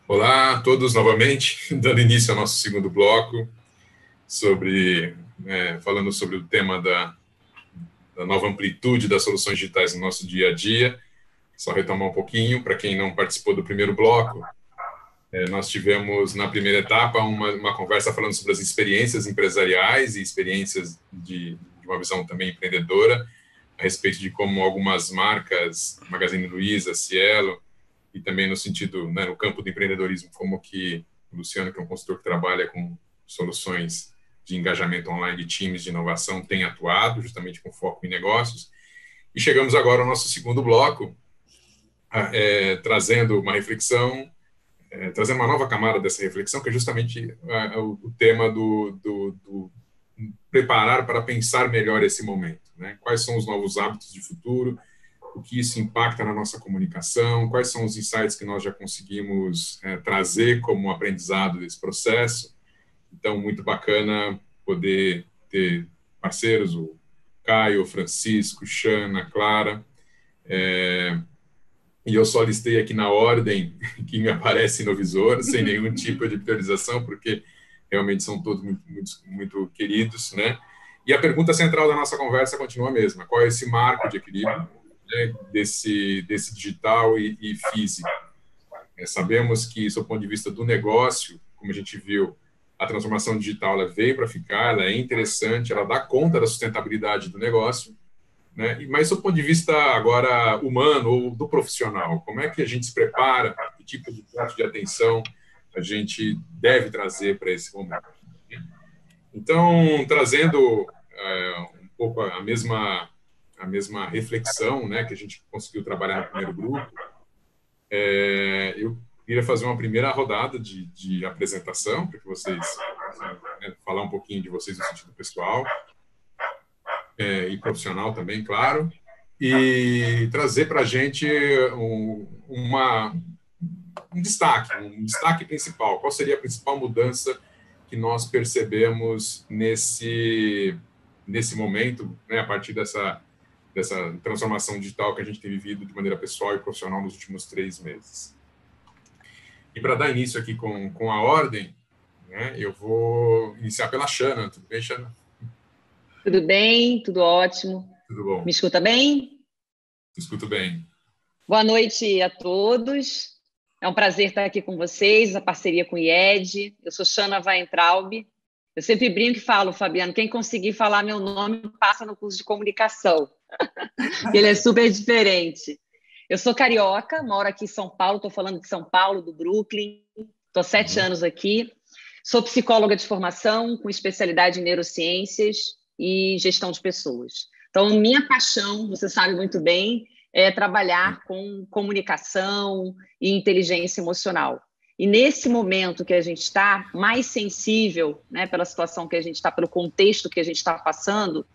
Olá a todos novamente, dando início ao nosso segundo bloco, falando sobre o tema da nova amplitude das soluções digitais no nosso dia a dia. Só retomar um pouquinho, para quem não participou do primeiro bloco, nós tivemos na primeira etapa uma conversa falando sobre as experiências empresariais e experiências de uma visão também empreendedora, a respeito de como algumas marcas, Magazine Luiza, Cielo, e também no sentido, né, no campo do empreendedorismo, como que o Luciano, que é um consultor que trabalha com soluções de engajamento online de times de inovação, tem atuado, justamente com foco em negócios. E chegamos agora ao nosso segundo bloco, trazendo uma reflexão, trazendo uma nova camada dessa reflexão, que é justamente o tema do preparar para pensar melhor esse momento, né? Quais são os novos hábitos de futuro, o que isso impacta na nossa comunicação, quais são os insights que nós já conseguimos trazer como aprendizado desse processo. Então, muito bacana poder ter parceiros, o Caio, o Francisco, Xana, Clara, e eu só listei aqui na ordem que me aparece no visor, sem nenhum tipo de priorização, porque realmente são todos muito queridos, né? E a pergunta central da nossa conversa continua a mesma: qual é esse marco de equilíbrio, né, desse digital e físico? Sabemos que, do ponto de vista do negócio, como a gente viu, a transformação digital ela veio para ficar, ela é interessante, ela dá conta da sustentabilidade do negócio, né? Mas, do ponto de vista agora humano ou do profissional, como é que a gente se prepara, que tipo de prato de atenção a gente deve trazer para esse momento? Então, trazendo um pouco a mesma reflexão, né, que a gente conseguiu trabalhar no primeiro grupo, eu queria fazer uma primeira rodada de apresentação, para que vocês falar um pouquinho de vocês no sentido pessoal e profissional também, claro, e trazer para a gente um destaque principal. Qual seria a principal mudança que nós percebemos nesse momento, né, a partir dessa transformação digital que a gente tem vivido de maneira pessoal e profissional nos últimos 3 meses. E para dar início aqui com a ordem, né, eu vou iniciar pela Xana. Tudo bem, Xana? Tudo bem, tudo ótimo. Tudo bom. Me escuta bem? Escuto bem. Boa noite a todos. É um prazer estar aqui com vocês, a parceria com o IED. Eu sou Xana Weintraub. Eu sempre brinco e falo, Fabiano, quem conseguir falar meu nome passa no curso de comunicação. Ele é super diferente. Eu sou carioca, moro aqui em São Paulo, estou falando de São Paulo, do Brooklyn. Estou há 7 anos aqui. Sou psicóloga de formação, com especialidade em neurociências e gestão de pessoas. Então, minha paixão, você sabe muito bem, é trabalhar com comunicação e inteligência emocional. E nesse momento que a gente está mais sensível, né, pela situação que a gente está, pelo contexto que a gente está passando,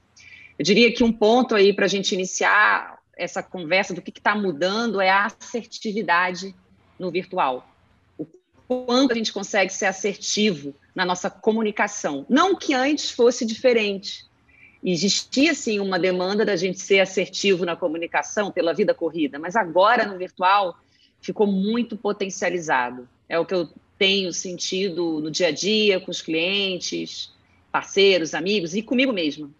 eu diria que um ponto aí para a gente iniciar essa conversa do que está mudando é a assertividade no virtual. O quanto a gente consegue ser assertivo na nossa comunicação. Não que antes fosse diferente. Existia, sim, uma demanda da gente ser assertivo na comunicação pela vida corrida, mas agora, no virtual, ficou muito potencializado. É o que eu tenho sentido no dia a dia, com os clientes, parceiros, amigos e comigo mesma.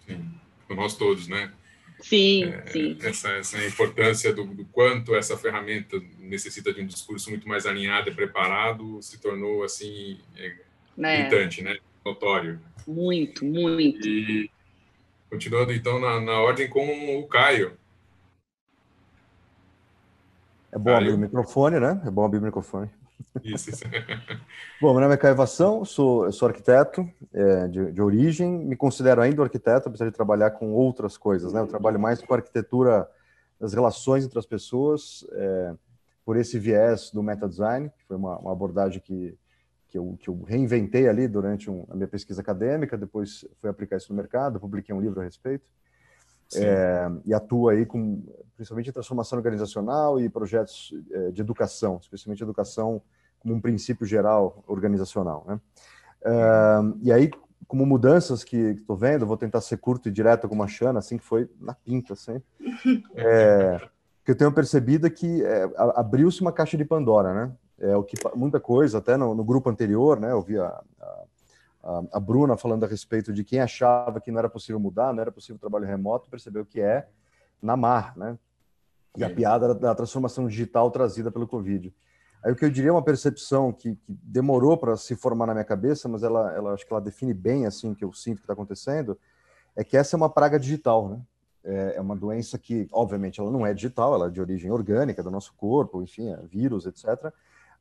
Sim, com nós todos, né? Sim, sim. Essa importância do quanto essa ferramenta necessita de um discurso muito mais alinhado e preparado se tornou, assim, gritante, né? Notório. Muito, muito. E continuando, então, na ordem com o Caio. É bom abrir o microfone, né? É bom abrir o microfone. Isso. Bom, meu nome é Caio Vassão, eu sou arquiteto de origem, me considero ainda arquiteto, apesar de trabalhar com outras coisas, né? Eu trabalho mais com a arquitetura das relações entre as pessoas, por esse viés do meta-design, que foi uma abordagem que eu reinventei ali durante a minha pesquisa acadêmica, depois fui aplicar isso no mercado, publiquei um livro a respeito. E atua aí principalmente em transformação organizacional e projetos de educação, especialmente educação como um princípio geral organizacional, né? E aí, como mudanças que estou vendo, vou tentar ser curto e direto como a Xana, assim que foi na pinta, assim, que eu tenho percebido que abriu-se uma caixa de Pandora, né? muita coisa, até no grupo anterior, né? Eu vi a Bruna falando a respeito de quem achava que não era possível mudar, não era possível trabalho remoto, percebeu que é na marra, né? E a piada da transformação digital trazida pelo Covid. Aí o que eu diria é uma percepção que demorou para se formar na minha cabeça, mas ela acho que ela define bem assim que eu sinto que está acontecendo, é que essa é uma praga digital, né? É uma doença que, obviamente, ela não é digital, ela é de origem orgânica do nosso corpo, enfim, é vírus, etc.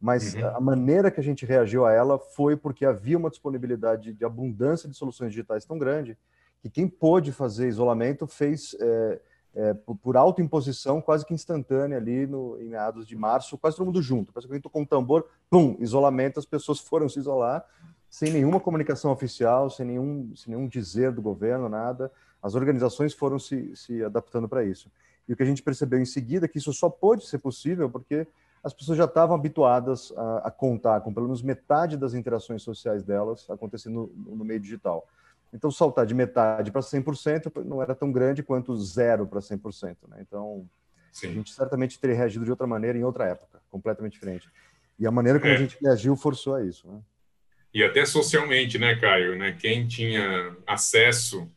Mas a maneira que a gente reagiu a ela foi porque havia uma disponibilidade de abundância de soluções digitais tão grande que quem pôde fazer isolamento fez por autoimposição quase que instantânea ali em meados de março, quase todo mundo junto. Parece que alguém tocou um tambor, pum, isolamento, as pessoas foram se isolar sem nenhuma comunicação oficial, sem nenhum dizer do governo, nada. As organizações foram se adaptando para isso. E o que a gente percebeu em seguida é que isso só pôde ser possível porque as pessoas já estavam habituadas a contar com pelo menos metade das interações sociais delas acontecendo no meio digital. Então, saltar de metade para 100% não era tão grande quanto 0 para 100%. Né? Então, sim, a gente certamente teria reagido de outra maneira em outra época, completamente diferente. E a maneira como a gente reagiu forçou a isso. Né? E até socialmente, né, Caio? Né? Quem tinha acesso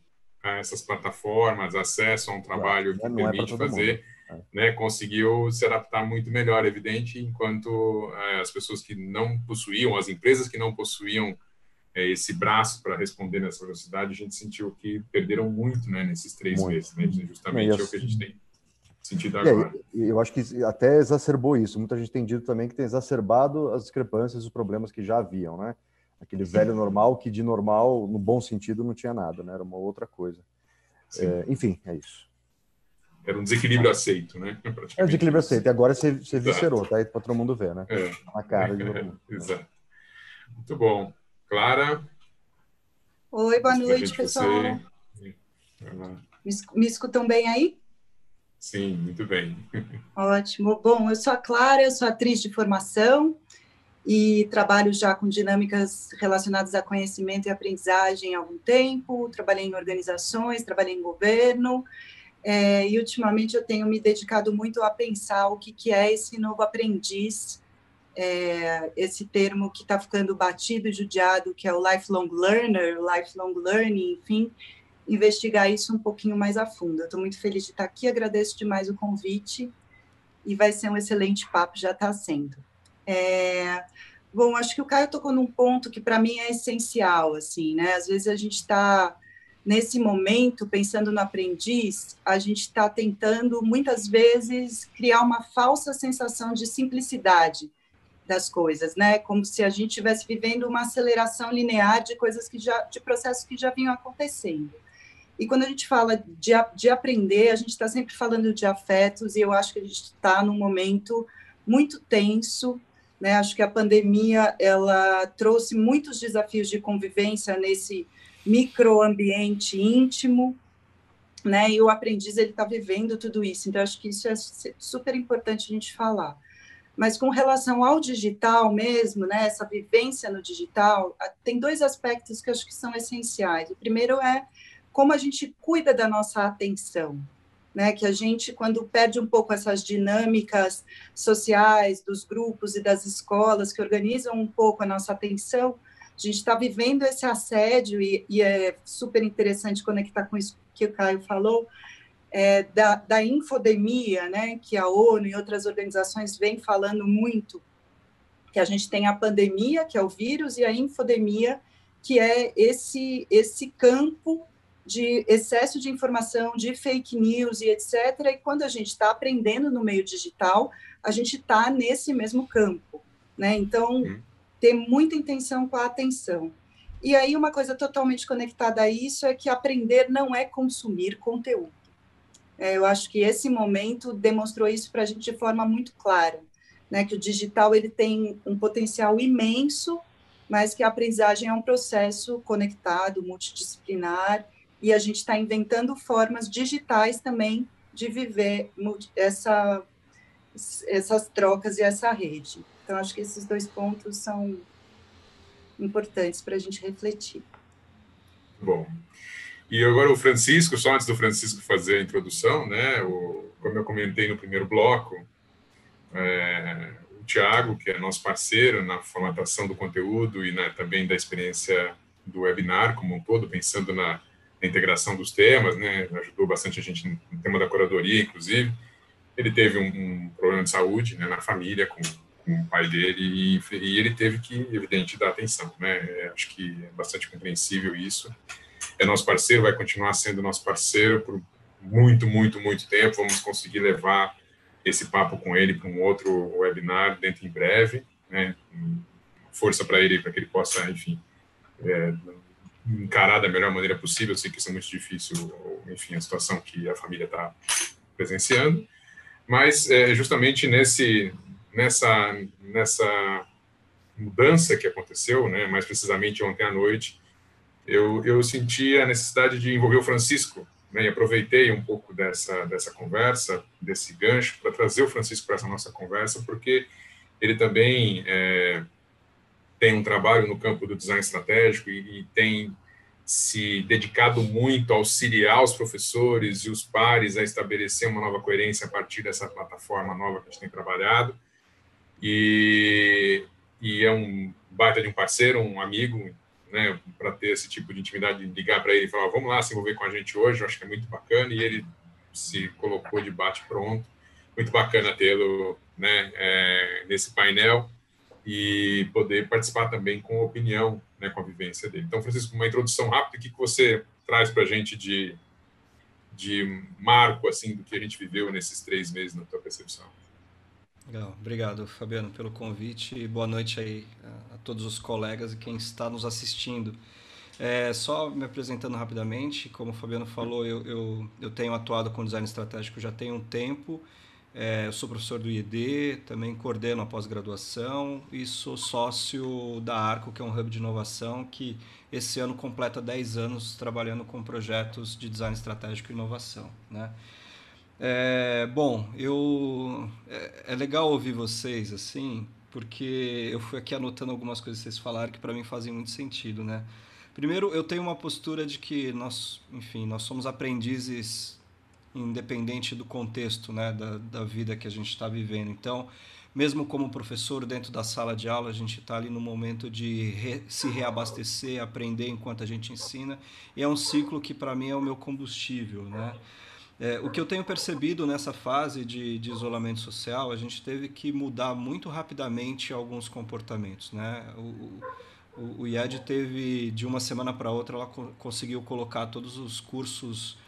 a essas plataformas, acesso a um trabalho que permite fazer, né, conseguiu se adaptar muito melhor, evidente, enquanto as pessoas que não possuíam, as empresas que não possuíam esse braço para responder nessa velocidade, a gente sentiu que perderam muito, né, nesses 3 meses, né? Justamente é o que a gente tem sentido agora. Eu acho que até exacerbou isso. Muita gente tem dito também que tem exacerbado as discrepâncias e os problemas que já haviam, né? Aquele velho normal que de normal, no bom sentido, não tinha nada, né? Era uma outra coisa. Enfim, é isso. Era um desequilíbrio aceito, né? É um desequilíbrio aceito. E agora você viscerou, tá aí para todo mundo ver, né? Na cara de todo mundo. Exato. Muito bom. Clara? Oi, boa noite, pessoal. Me escutam bem aí? Sim, muito bem. Ótimo. Bom, eu sou a Clara, eu sou atriz de formação e trabalho já com dinâmicas relacionadas a conhecimento e aprendizagem há algum tempo. Trabalhei em organizações, trabalhei em governo e ultimamente eu tenho me dedicado muito a pensar o que é esse novo aprendiz, esse termo que está ficando batido e judiado, que é o lifelong learner, lifelong learning, enfim, investigar isso um pouquinho mais a fundo. Eu estou muito feliz de estar aqui, agradeço demais o convite e vai ser um excelente papo, já está sendo. Bom, acho que o Caio tocou num ponto que para mim é essencial, assim, né? Às vezes a gente está, nesse momento, pensando no aprendiz, a gente está tentando, muitas vezes, criar uma falsa sensação de simplicidade das coisas, né? Como se a gente estivesse vivendo uma aceleração linear de coisas de processos que já vinham acontecendo. E quando a gente fala de aprender, a gente está sempre falando de afetos, e eu acho que a gente está num momento muito tenso, né? Acho que a pandemia ela trouxe muitos desafios de convivência nesse microambiente íntimo, né? E o aprendiz ele está vivendo tudo isso. Então acho que isso é super importante a gente falar. Mas com relação ao digital mesmo, né? Essa vivência no digital, tem 2 aspectos que eu acho que são essenciais. O primeiro é como a gente cuida da nossa atenção, né? Que a gente, quando perde um pouco essas dinâmicas sociais dos grupos e das escolas que organizam um pouco a nossa atenção, a gente está vivendo esse assédio e é super interessante conectar com isso que o Caio falou, da infodemia, né? Que a ONU e outras organizações vêm falando muito, que a gente tem a pandemia, que é o vírus, e a infodemia, que é esse campo de excesso de informação, de fake news e etc. E quando a gente está aprendendo no meio digital, a gente está nesse mesmo campo, né? Então, ter muita intenção com a atenção. E aí, uma coisa totalmente conectada a isso é que aprender não é consumir conteúdo. Eu acho que esse momento demonstrou isso para a gente de forma muito clara, né? Que o digital ele tem um potencial imenso, mas que a aprendizagem é um processo conectado, multidisciplinar, e a gente está inventando formas digitais também de viver essas trocas e essa rede. Então, acho que esses 2 pontos são importantes para a gente refletir. Bom. E agora o Francisco, só antes do Francisco fazer a introdução, né? Como eu comentei no primeiro bloco, Thiago, que é nosso parceiro na formatação do conteúdo e também da experiência do webinar como um todo, pensando na integração dos temas, né? Ajudou bastante a gente no tema da curadoria, inclusive. Ele teve um problema de saúde, né, na família com o pai dele e ele teve que, evidente, dar atenção, né? Acho que é bastante compreensível isso. É nosso parceiro, vai continuar sendo nosso parceiro por muito, muito, muito tempo. Vamos conseguir levar esse papo com ele para um outro webinar dentro em breve, né? Força para ele, para que ele possa, enfim, encarar da melhor maneira possível. Eu sei que isso é muito difícil, enfim, a situação que a família está presenciando, mas justamente nessa mudança que aconteceu, né, mais precisamente ontem à noite, eu senti a necessidade de envolver o Francisco, né, e aproveitei um pouco dessa conversa, desse gancho, para trazer o Francisco para essa nossa conversa, porque ele também tem um trabalho no campo do design estratégico e tem se dedicado muito a auxiliar os professores e os pares a estabelecer uma nova coerência a partir dessa plataforma nova que a gente tem trabalhado. E é um baita de um parceiro, um amigo, né, para ter esse tipo de intimidade, de ligar para ele e falar, vamos lá se envolver com a gente hoje, eu acho que é muito bacana, e ele se colocou de bate-pronto. Muito bacana tê-lo, né, nesse painel e poder participar também com a opinião, né, com a vivência dele. Então, Francisco, uma introdução rápida, o que você traz para a gente de marco, assim, do que a gente viveu nesses 3 meses, na tua percepção? Legal. Obrigado, Fabiano, pelo convite e boa noite aí a todos os colegas e quem está nos assistindo. Só me apresentando rapidamente, como o Fabiano falou, eu tenho atuado com design estratégico já tem um tempo. Eu sou professor do IED, também coordeno a pós-graduação e sou sócio da Arco, que é um hub de inovação que esse ano completa 10 anos trabalhando com projetos de design estratégico e inovação, né? Bom, é legal ouvir vocês, assim, porque eu fui aqui anotando algumas coisas que vocês falaram que para mim fazem muito sentido, né? Primeiro, eu tenho uma postura de que nós somos aprendizes independente do contexto, né, da vida que a gente está vivendo. Então, mesmo como professor dentro da sala de aula, a gente está ali no momento de se reabastecer, aprender enquanto a gente ensina, e é um ciclo que para mim é o meu combustível, né? O que eu tenho percebido nessa fase de isolamento social, a gente teve que mudar muito rapidamente alguns comportamentos, né? O IED teve, de uma semana para outra, ela conseguiu colocar todos os cursos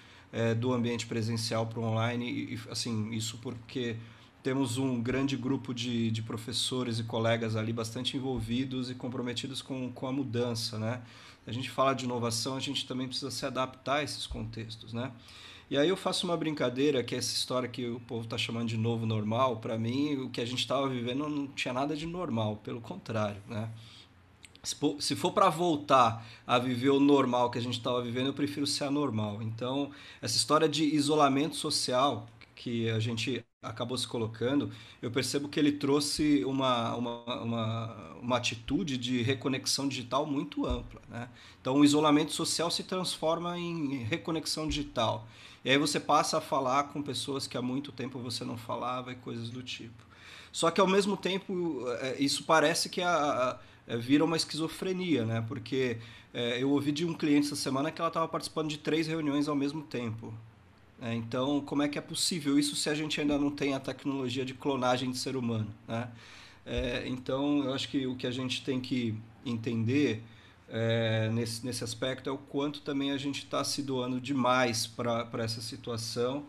do ambiente presencial para o online, e assim, isso porque temos um grande grupo de professores e colegas ali bastante envolvidos e comprometidos com a mudança, né? A gente fala de inovação, a gente também precisa se adaptar a esses contextos, né? E aí eu faço uma brincadeira, que é essa história que o povo está chamando de novo normal. Para mim, o que a gente estava vivendo não tinha nada de normal, pelo contrário, né? Se for para voltar a viver o normal que a gente estava vivendo, eu prefiro ser anormal. Então, essa história de isolamento social que a gente acabou se colocando, eu percebo que ele trouxe uma atitude de reconexão digital muito ampla, né? Então, o isolamento social se transforma em reconexão digital. E aí você passa a falar com pessoas que há muito tempo você não falava e coisas do tipo. Só que, ao mesmo tempo, isso parece que vira uma esquizofrenia, né? Porque eu ouvi de um cliente essa semana que ela estava participando de 3 reuniões ao mesmo tempo. Então, como é que é possível isso se a gente ainda não tem a tecnologia de clonagem de ser humano, né? Então, eu acho que o que a gente tem que entender nesse aspecto é o quanto também a gente está se doando demais para essa situação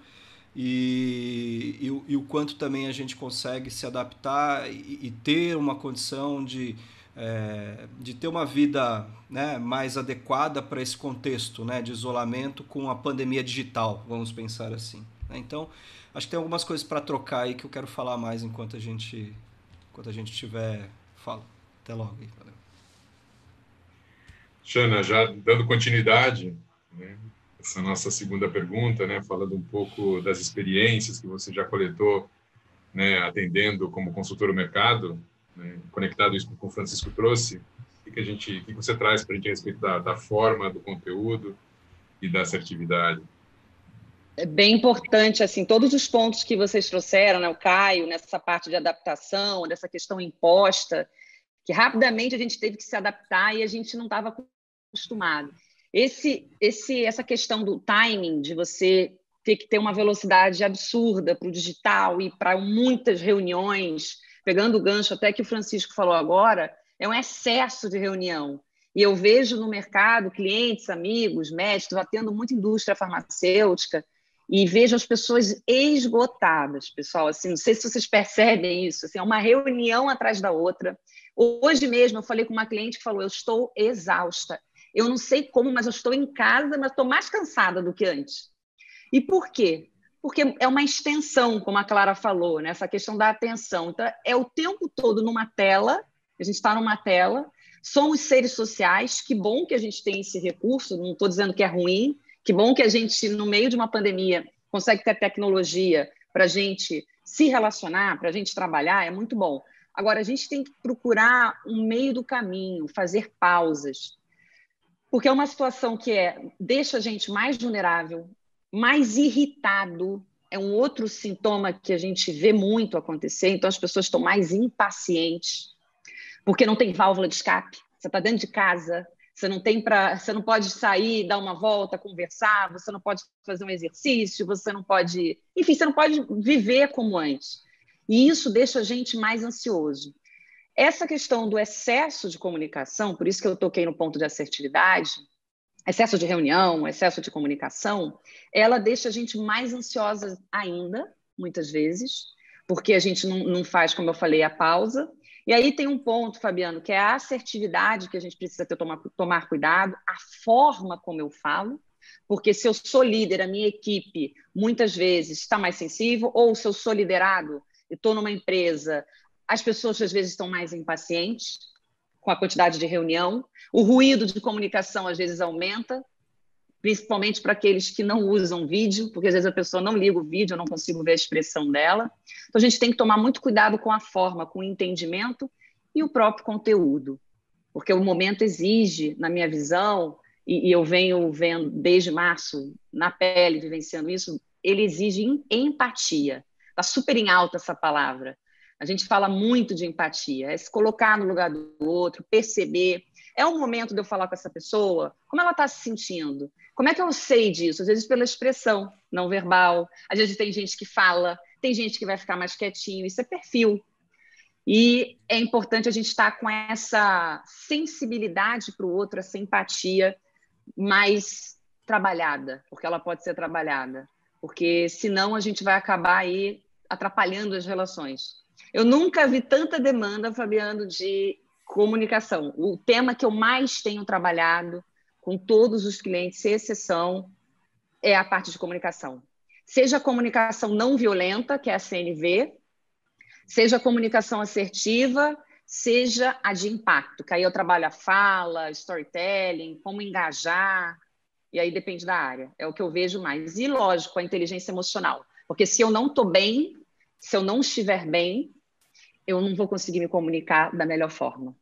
e o quanto também a gente consegue se adaptar e ter uma condição de ter uma vida, né, mais adequada para esse contexto, né, de isolamento com a pandemia digital, vamos pensar assim, né? Então, acho que tem algumas coisas para trocar aí que eu quero falar mais enquanto a gente estiver falando. Até logo aí, valeu. Shana, já dando continuidade, né, essa nossa segunda pergunta, né, falando um pouco das experiências que você já coletou, né, atendendo como consultor do mercado, né, conectado isso com o Francisco trouxe, o que você traz para a gente a respeito da forma, do conteúdo e da assertividade? É bem importante, assim, todos os pontos que vocês trouxeram, né, o Caio, nessa parte de adaptação, dessa questão imposta, que rapidamente a gente teve que se adaptar e a gente não estava acostumado. Essa questão do timing, de você ter que ter uma velocidade absurda para o digital e para muitas reuniões, pegando o gancho até que o Francisco falou agora, é um excesso de reunião. E eu vejo no mercado clientes, amigos, médicos, atendo muita indústria farmacêutica, e vejo as pessoas esgotadas, pessoal. Assim, não sei se vocês percebem isso. Assim, é uma reunião atrás da outra. Hoje mesmo eu falei com uma cliente que falou: eu estou exausta. Eu não sei como, mas eu estou em casa, mas estou mais cansada do que antes. E por quê? Porque é uma extensão, como a Clara falou, né? Essa questão da atenção. Então, é o tempo todo numa tela, a gente está numa tela, somos seres sociais, que bom que a gente tem esse recurso, não estou dizendo que é ruim, que bom que a gente, no meio de uma pandemia, consegue ter tecnologia para a gente se relacionar, para a gente trabalhar, é muito bom. Agora, a gente tem que procurar um meio do caminho, fazer pausas, porque é uma situação que deixa a gente mais vulnerável, mais irritado, é um outro sintoma que a gente vê muito acontecer, então as pessoas estão mais impacientes, porque não tem válvula de escape, você está dentro de casa, você não pode sair, dar uma volta, conversar, você não pode fazer um exercício, você não pode viver como antes. E isso deixa a gente mais ansioso. Essa questão do excesso de comunicação, por isso que eu toquei no ponto de assertividade, excesso de reunião, excesso de comunicação, ela deixa a gente mais ansiosa ainda, muitas vezes, porque a gente não faz, como eu falei, a pausa. E aí tem um ponto, Fabiano, que é a assertividade, que a gente precisa tomar cuidado, a forma como eu falo, porque se eu sou líder, a minha equipe muitas vezes está mais sensível, ou se eu sou liderado e estou numa empresa, as pessoas às vezes estão mais impacientes com a quantidade de reunião, o ruído de comunicação às vezes aumenta, principalmente para aqueles que não usam vídeo, porque às vezes a pessoa não liga o vídeo, eu não consigo ver a expressão dela. Então, a gente tem que tomar muito cuidado com a forma, com o entendimento e o próprio conteúdo, porque o momento exige, na minha visão, e eu venho vendo desde março, na pele, vivenciando isso, ele exige empatia. Está super em alta essa palavra. A gente fala muito de empatia, é se colocar no lugar do outro, perceber. É o momento de eu falar com essa pessoa, como ela está se sentindo? Como é que eu sei disso? Às vezes pela expressão não verbal, às vezes tem gente que fala, tem gente que vai ficar mais quietinho, isso é perfil. E é importante a gente estar com essa sensibilidade para o outro, essa empatia mais trabalhada, porque ela pode ser trabalhada, porque senão a gente vai acabar aí atrapalhando as relações. Eu nunca vi tanta demanda, Fabiano, de comunicação. O tema que eu mais tenho trabalhado com todos os clientes, sem exceção, é a parte de comunicação. Seja a comunicação não violenta, que é a CNV, seja a comunicação assertiva, seja a de impacto, que aí eu trabalho a fala, storytelling, como engajar, e aí depende da área. É o que eu vejo mais. E, lógico, a inteligência emocional. Porque se eu não estou bem, se eu não estiver bem, eu não vou conseguir me comunicar da melhor forma.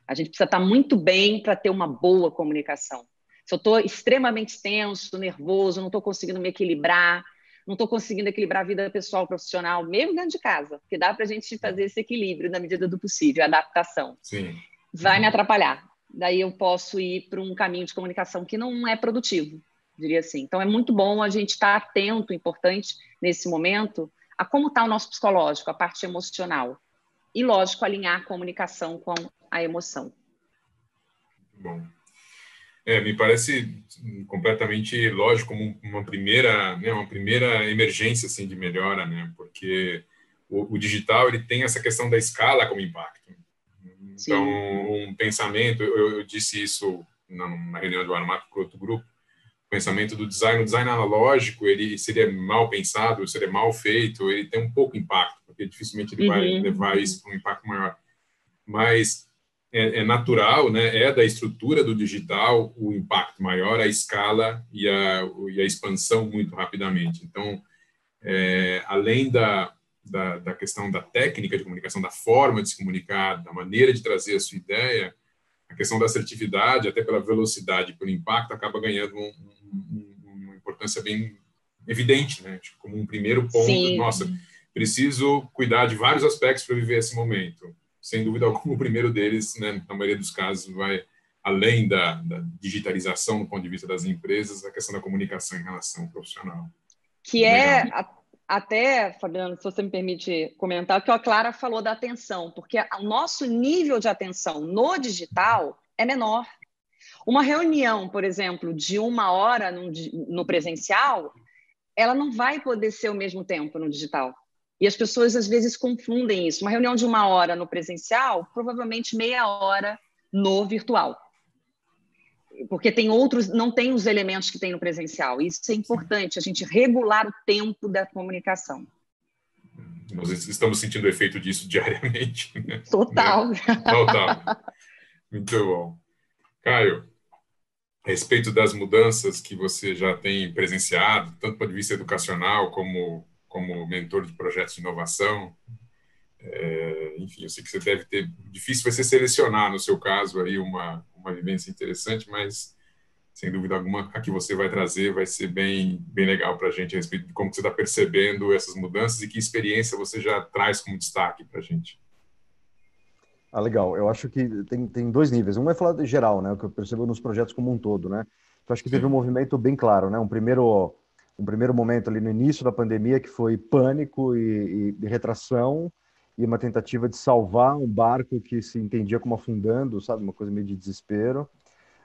A gente precisa estar muito bem para ter uma boa comunicação. Se eu estou extremamente tenso, nervoso, não estou conseguindo me equilibrar, não estou conseguindo equilibrar a vida pessoal e profissional, mesmo dentro de casa, porque dá para a gente fazer esse equilíbrio na medida do possível, a adaptação. Sim. Vai me atrapalhar. Daí eu posso ir para um caminho de comunicação que não é produtivo, diria assim. Então, é muito bom a gente estar atento, importante, nesse momento, a como está o nosso psicológico, a parte emocional. E, lógico, alinhar a comunicação com a emoção. Bom. Me parece completamente lógico, como uma primeira emergência assim, de melhora, né? Porque o digital ele tem essa questão da escala como impacto. Sim. Então, um pensamento, eu disse isso na reunião do Armato com outro grupo, o pensamento do design, o design analógico, ele seria mal pensado, seria mal feito, ele tem um pouco impacto, porque dificilmente ele vai levar isso para um impacto maior. Mas é natural, né? É da estrutura do digital o impacto maior, a escala e a expansão muito rapidamente. Então, além da questão da técnica de comunicação, da forma de se comunicar, da maneira de trazer a sua ideia, a questão da assertividade, até pela velocidade, pelo impacto, acaba ganhando uma importância bem evidente, né? Tipo, como um primeiro ponto, Sim. nossa, preciso cuidar de vários aspectos para viver esse momento. Sem dúvida alguma, o primeiro deles, né, na maioria dos casos, vai além da digitalização do ponto de vista das empresas, a questão da comunicação em relação ao profissional. Que até, Fabiano, se você me permite comentar, o que a Clara falou da atenção, porque o nosso nível de atenção no digital é menor. Uma reunião, por exemplo, de 1 hora no presencial, ela não vai poder ser ao mesmo tempo no digital. E as pessoas, às vezes, confundem isso. Uma reunião de 1 hora no presencial, provavelmente meia hora no virtual. Porque não tem os elementos que tem no presencial. Isso é importante, a gente regular o tempo da comunicação. Nós estamos sentindo o efeito disso diariamente. Né? Total. Total. Muito bom. Caio, a respeito das mudanças que você já tem presenciado, tanto do ponto de vista educacional como mentor de projetos de inovação, enfim, eu sei que você deve ter... Difícil vai ser selecionar, no seu caso, aí uma vivência interessante, mas, sem dúvida alguma, a que você vai trazer vai ser bem legal para a gente, a respeito de como você está percebendo essas mudanças e que experiência você já traz como destaque para a gente. Legal. Eu acho que tem 2 níveis. Um é falar de geral, né? O que eu percebo nos projetos como um todo, né? Eu acho que teve um movimento bem claro, né? Um primeiro momento ali no início da pandemia que foi pânico e retração e uma tentativa de salvar um barco que se entendia como afundando, sabe? Uma coisa meio de desespero.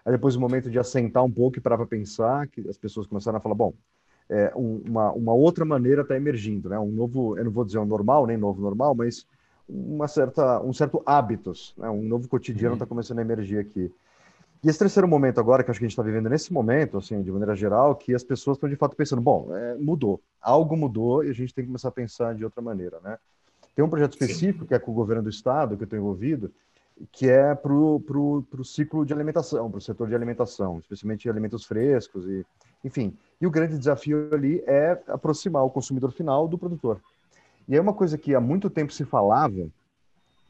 Aí depois o momento de assentar um pouco e parar para pensar, que as pessoas começaram a falar, bom, uma outra maneira está emergindo, né? Um novo, eu não vou dizer um normal, nem novo normal, mas um certo hábitos, né? Um novo cotidiano está começando a emergir aqui. E esse terceiro momento agora, que acho que a gente está vivendo nesse momento, assim, de maneira geral, que as pessoas estão de fato pensando, bom, mudou, algo mudou e a gente tem que começar a pensar de outra maneira, né? Tem um projeto específico, que é com o governo do estado, que eu estou envolvido, que é para o ciclo de alimentação, para o setor de alimentação, especialmente alimentos frescos, enfim. E o grande desafio ali é aproximar o consumidor final do produtor. E aí uma coisa que há muito tempo se falava, e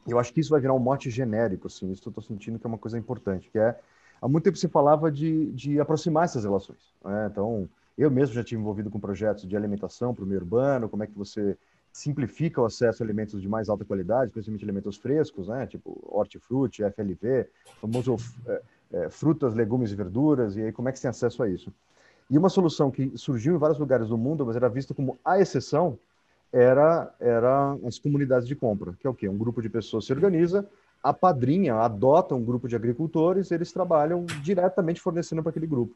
eu acho que isso vai virar um mote genérico, assim, isso eu estou sentindo que é uma coisa importante, que há muito tempo se falava de aproximar essas relações, né? Então, eu mesmo já estive envolvido com projetos de alimentação para o meio urbano, como é que você simplifica o acesso a alimentos de mais alta qualidade, especialmente alimentos frescos, né? Tipo hortifruti, FLV, famoso frutas, legumes e verduras, e aí como é que você tem acesso a isso? E uma solução que surgiu em vários lugares do mundo, mas era vista como a exceção, era as comunidades de compra, que é o quê? Um grupo de pessoas se organiza, apadrinha, adota um grupo de agricultores, eles trabalham diretamente fornecendo para aquele grupo.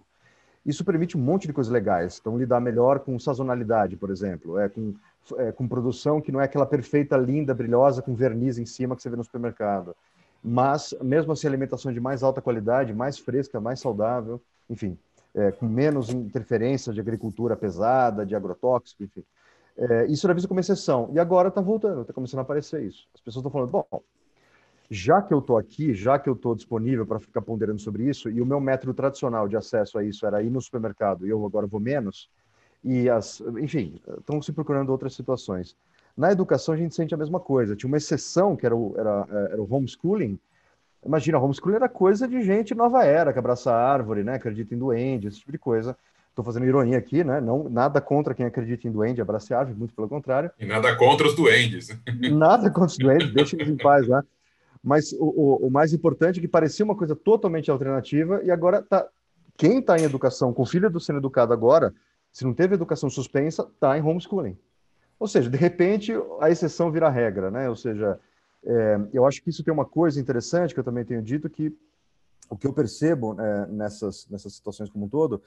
Isso permite um monte de coisas legais. Então, lidar melhor com sazonalidade, por exemplo, com produção que não é aquela perfeita, linda, brilhosa, com verniz em cima que você vê no supermercado. Mas, mesmo assim, alimentação de mais alta qualidade, mais fresca, mais saudável, enfim, com menos interferência de agricultura pesada, de agrotóxico, enfim. Isso era visto como exceção. E agora está voltando, está começando a aparecer isso. As pessoas estão falando, bom, já que eu estou aqui, já que eu estou disponível para ficar ponderando sobre isso, e o meu método tradicional de acesso a isso era ir no supermercado, e eu agora vou menos, enfim, estão se procurando outras situações. Na educação, a gente sente a mesma coisa. Tinha uma exceção, que era o homeschooling. Imagina, homeschooling era coisa de gente nova era, que abraça a árvore, né, acredita em duende, esse tipo de coisa. Estou fazendo ironia aqui, né? Não, nada contra quem acredita em duende, abraça a árvore, muito pelo contrário. E nada contra os duendes. Nada contra os duendes, deixa eles em paz lá. Mas o mais importante é que parecia uma coisa totalmente alternativa e agora quem está em educação, com o filho sendo educado agora, se não teve educação suspensa, está em homeschooling. Ou seja, de repente, a exceção vira regra, né? Ou seja, eu acho que isso tem uma coisa interessante que eu também tenho dito, que o que eu percebo nessas situações como um todo,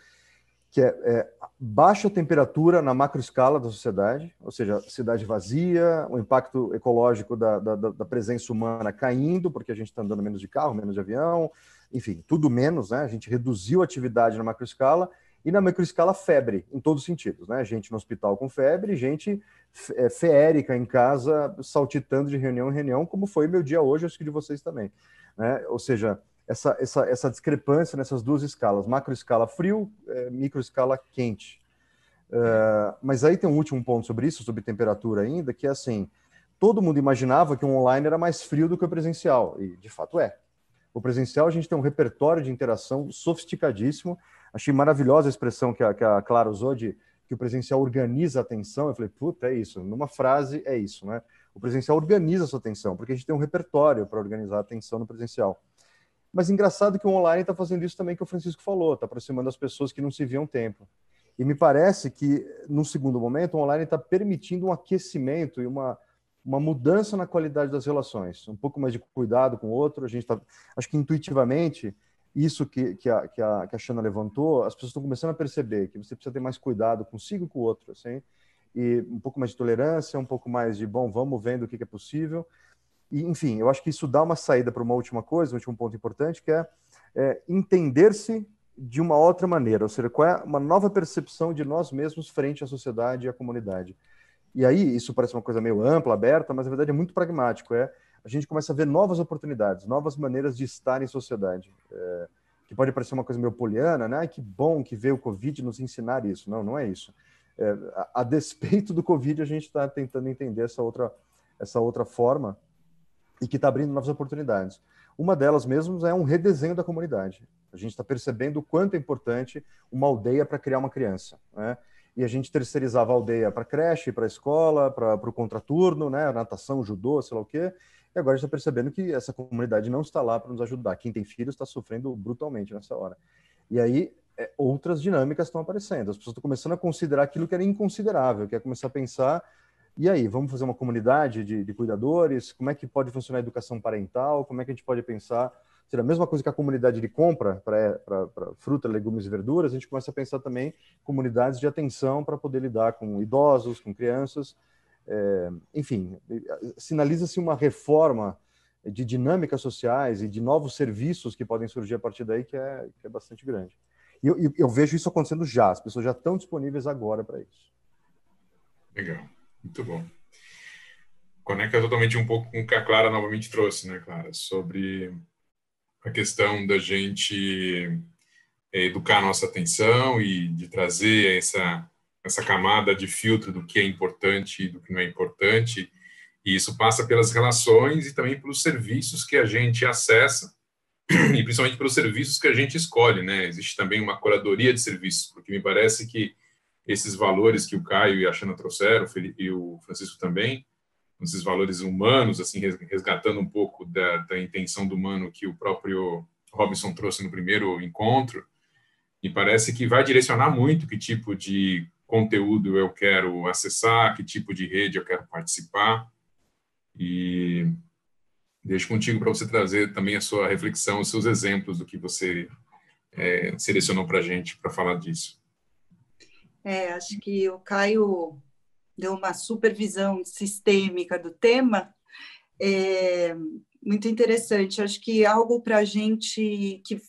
que é baixa temperatura na macroescala da sociedade, ou seja, cidade vazia, o impacto ecológico da presença humana caindo, porque a gente está andando menos de carro, menos de avião, enfim, tudo menos, né? A gente reduziu a atividade na macroescala, e na microescala febre, em todos os sentidos, né? Gente no hospital com febre, gente feérica em casa, saltitando de reunião em reunião, como foi meu dia hoje, acho que de vocês também, né? Ou seja, essa discrepância nessas duas escalas, macroescala frio, microescala quente. Mas aí tem um último ponto sobre isso, sobre temperatura ainda, que é assim, todo mundo imaginava que o online era mais frio do que o presencial, e de fato é. O presencial a gente tem um repertório de interação sofisticadíssimo. Achei maravilhosa a expressão que a Clara usou de que o presencial organiza a atenção. Eu falei, puta, é isso. Numa frase, é isso, né? O presencial organiza a sua atenção, porque a gente tem um repertório para organizar a atenção no presencial. Mas engraçado que o online está fazendo isso também que o Francisco falou, está aproximando as pessoas que não se viam tempo. E me parece que, num segundo momento, o online está permitindo um aquecimento e uma mudança na qualidade das relações, um pouco mais de cuidado com o outro. A gente tá, acho que intuitivamente, isso que a Shana levantou, as pessoas estão começando a perceber que você precisa ter mais cuidado consigo e com o outro, assim, e um pouco mais de tolerância, um pouco mais de, bom, vamos vendo o que é possível. E, enfim, eu acho que isso dá uma saída para uma última coisa, um último ponto importante, que é entender-se de uma outra maneira, ou seja, qual é uma nova percepção de nós mesmos frente à sociedade e à comunidade. E aí, isso parece uma coisa meio ampla, aberta, mas na verdade é muito pragmático, a gente começa a ver novas oportunidades, novas maneiras de estar em sociedade, que pode parecer uma coisa meio poliana, né? Que bom que veio o Covid nos ensinar isso. Não, não é isso. A despeito do Covid, a gente está tentando entender essa outra forma e que está abrindo novas oportunidades. Uma delas mesmo é um redesenho da comunidade. A gente está percebendo o quanto é importante uma aldeia para criar uma criança, né? E a gente terceirizava a aldeia para creche, para escola, para o contraturno, né? Natação, judô, sei lá o quê. E agora a gente está percebendo que essa comunidade não está lá para nos ajudar. Quem tem filhos está sofrendo brutalmente nessa hora. E aí outras dinâmicas estão aparecendo. As pessoas estão começando a considerar aquilo que era inconsiderável, que é começar a pensar, e aí, vamos fazer uma comunidade de cuidadores? Como é que pode funcionar a educação parental? Como é que a gente pode pensar... Seria a mesma coisa que a comunidade de compra para fruta, legumes e verduras, a gente começa a pensar também comunidades de atenção para poder lidar com idosos, com crianças. Enfim, sinaliza-se uma reforma de dinâmicas sociais e de novos serviços que podem surgir a partir daí, que é bastante grande. E eu vejo isso acontecendo já, as pessoas já estão disponíveis agora para isso. Legal, muito bom. Conecta totalmente um pouco com o que a Clara novamente trouxe, né, Clara? Sobre a questão da gente educar a nossa atenção e de trazer essa camada de filtro do que é importante e do que não é importante. E isso passa pelas relações e também pelos serviços que a gente acessa e principalmente pelos serviços que a gente escolhe, né? Existe também uma curadoria de serviços, porque me parece que esses valores que o Caio e a Shana trouxeram, o Felipe e o Francisco também, esses valores humanos, assim, resgatando um pouco da intenção do humano que o próprio Robinson trouxe no primeiro encontro, e parece que vai direcionar muito que tipo de conteúdo eu quero acessar, que tipo de rede eu quero participar. E deixo contigo para você trazer também a sua reflexão, os seus exemplos do que você selecionou para a gente para falar disso. Acho que o Caio deu uma supervisão sistêmica do tema, muito interessante. Acho que algo para a gente que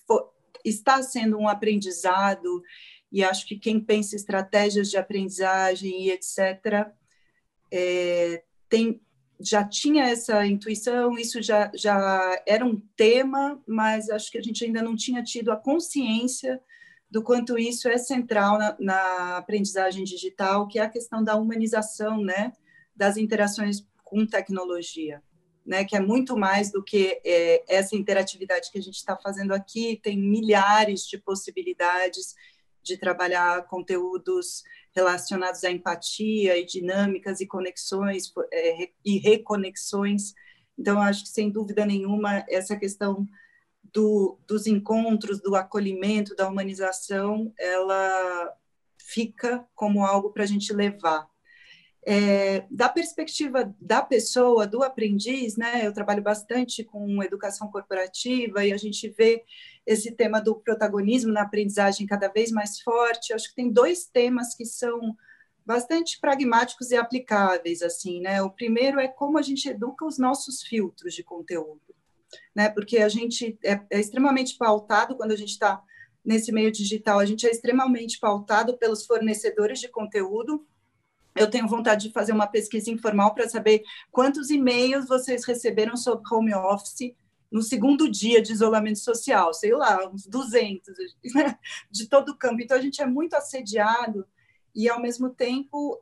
está sendo um aprendizado, e acho que quem pensa estratégias de aprendizagem e etc., já tinha essa intuição, isso já era um tema, mas acho que a gente ainda não tinha tido a consciência do quanto isso é central na aprendizagem digital, que é a questão da humanização, né, das interações com tecnologia, né, que é muito mais do que essa interatividade que a gente está fazendo aqui, tem milhares de possibilidades de trabalhar conteúdos relacionados à empatia e dinâmicas e conexões e reconexões. Então, acho que, sem dúvida nenhuma, essa questão dos encontros, do acolhimento, da humanização, ela fica como algo para a gente levar. Da perspectiva da pessoa, do aprendiz, né, eu trabalho bastante com educação corporativa e a gente vê esse tema do protagonismo na aprendizagem cada vez mais forte. Acho que tem dois temas que são bastante pragmáticos e aplicáveis, assim, né? O primeiro é como a gente educa os nossos filtros de conteúdo, né? Porque a gente é extremamente pautado quando a gente está nesse meio digital, a gente é extremamente pautado pelos fornecedores de conteúdo. Eu tenho vontade de fazer uma pesquisa informal para saber quantos e-mails vocês receberam sobre home office no segundo dia de isolamento social, sei lá, uns 200, né? De todo o campo. Então, a gente é muito assediado e, ao mesmo tempo,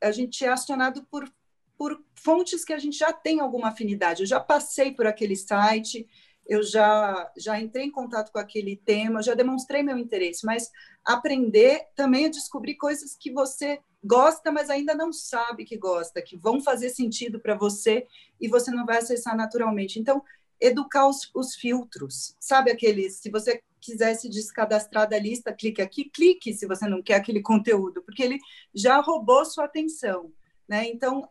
a gente é acionado por fontes que a gente já tem alguma afinidade. Eu já passei por aquele site, eu já entrei em contato com aquele tema, já demonstrei meu interesse, mas aprender também a descobrir coisas que você gosta, mas ainda não sabe que gosta, que vão fazer sentido para você e você não vai acessar naturalmente. Então, educar os filtros, sabe aqueles, se você quiser se descadastrar da lista, clique aqui, clique se você não quer aquele conteúdo, porque ele já roubou sua atenção. Né? Então,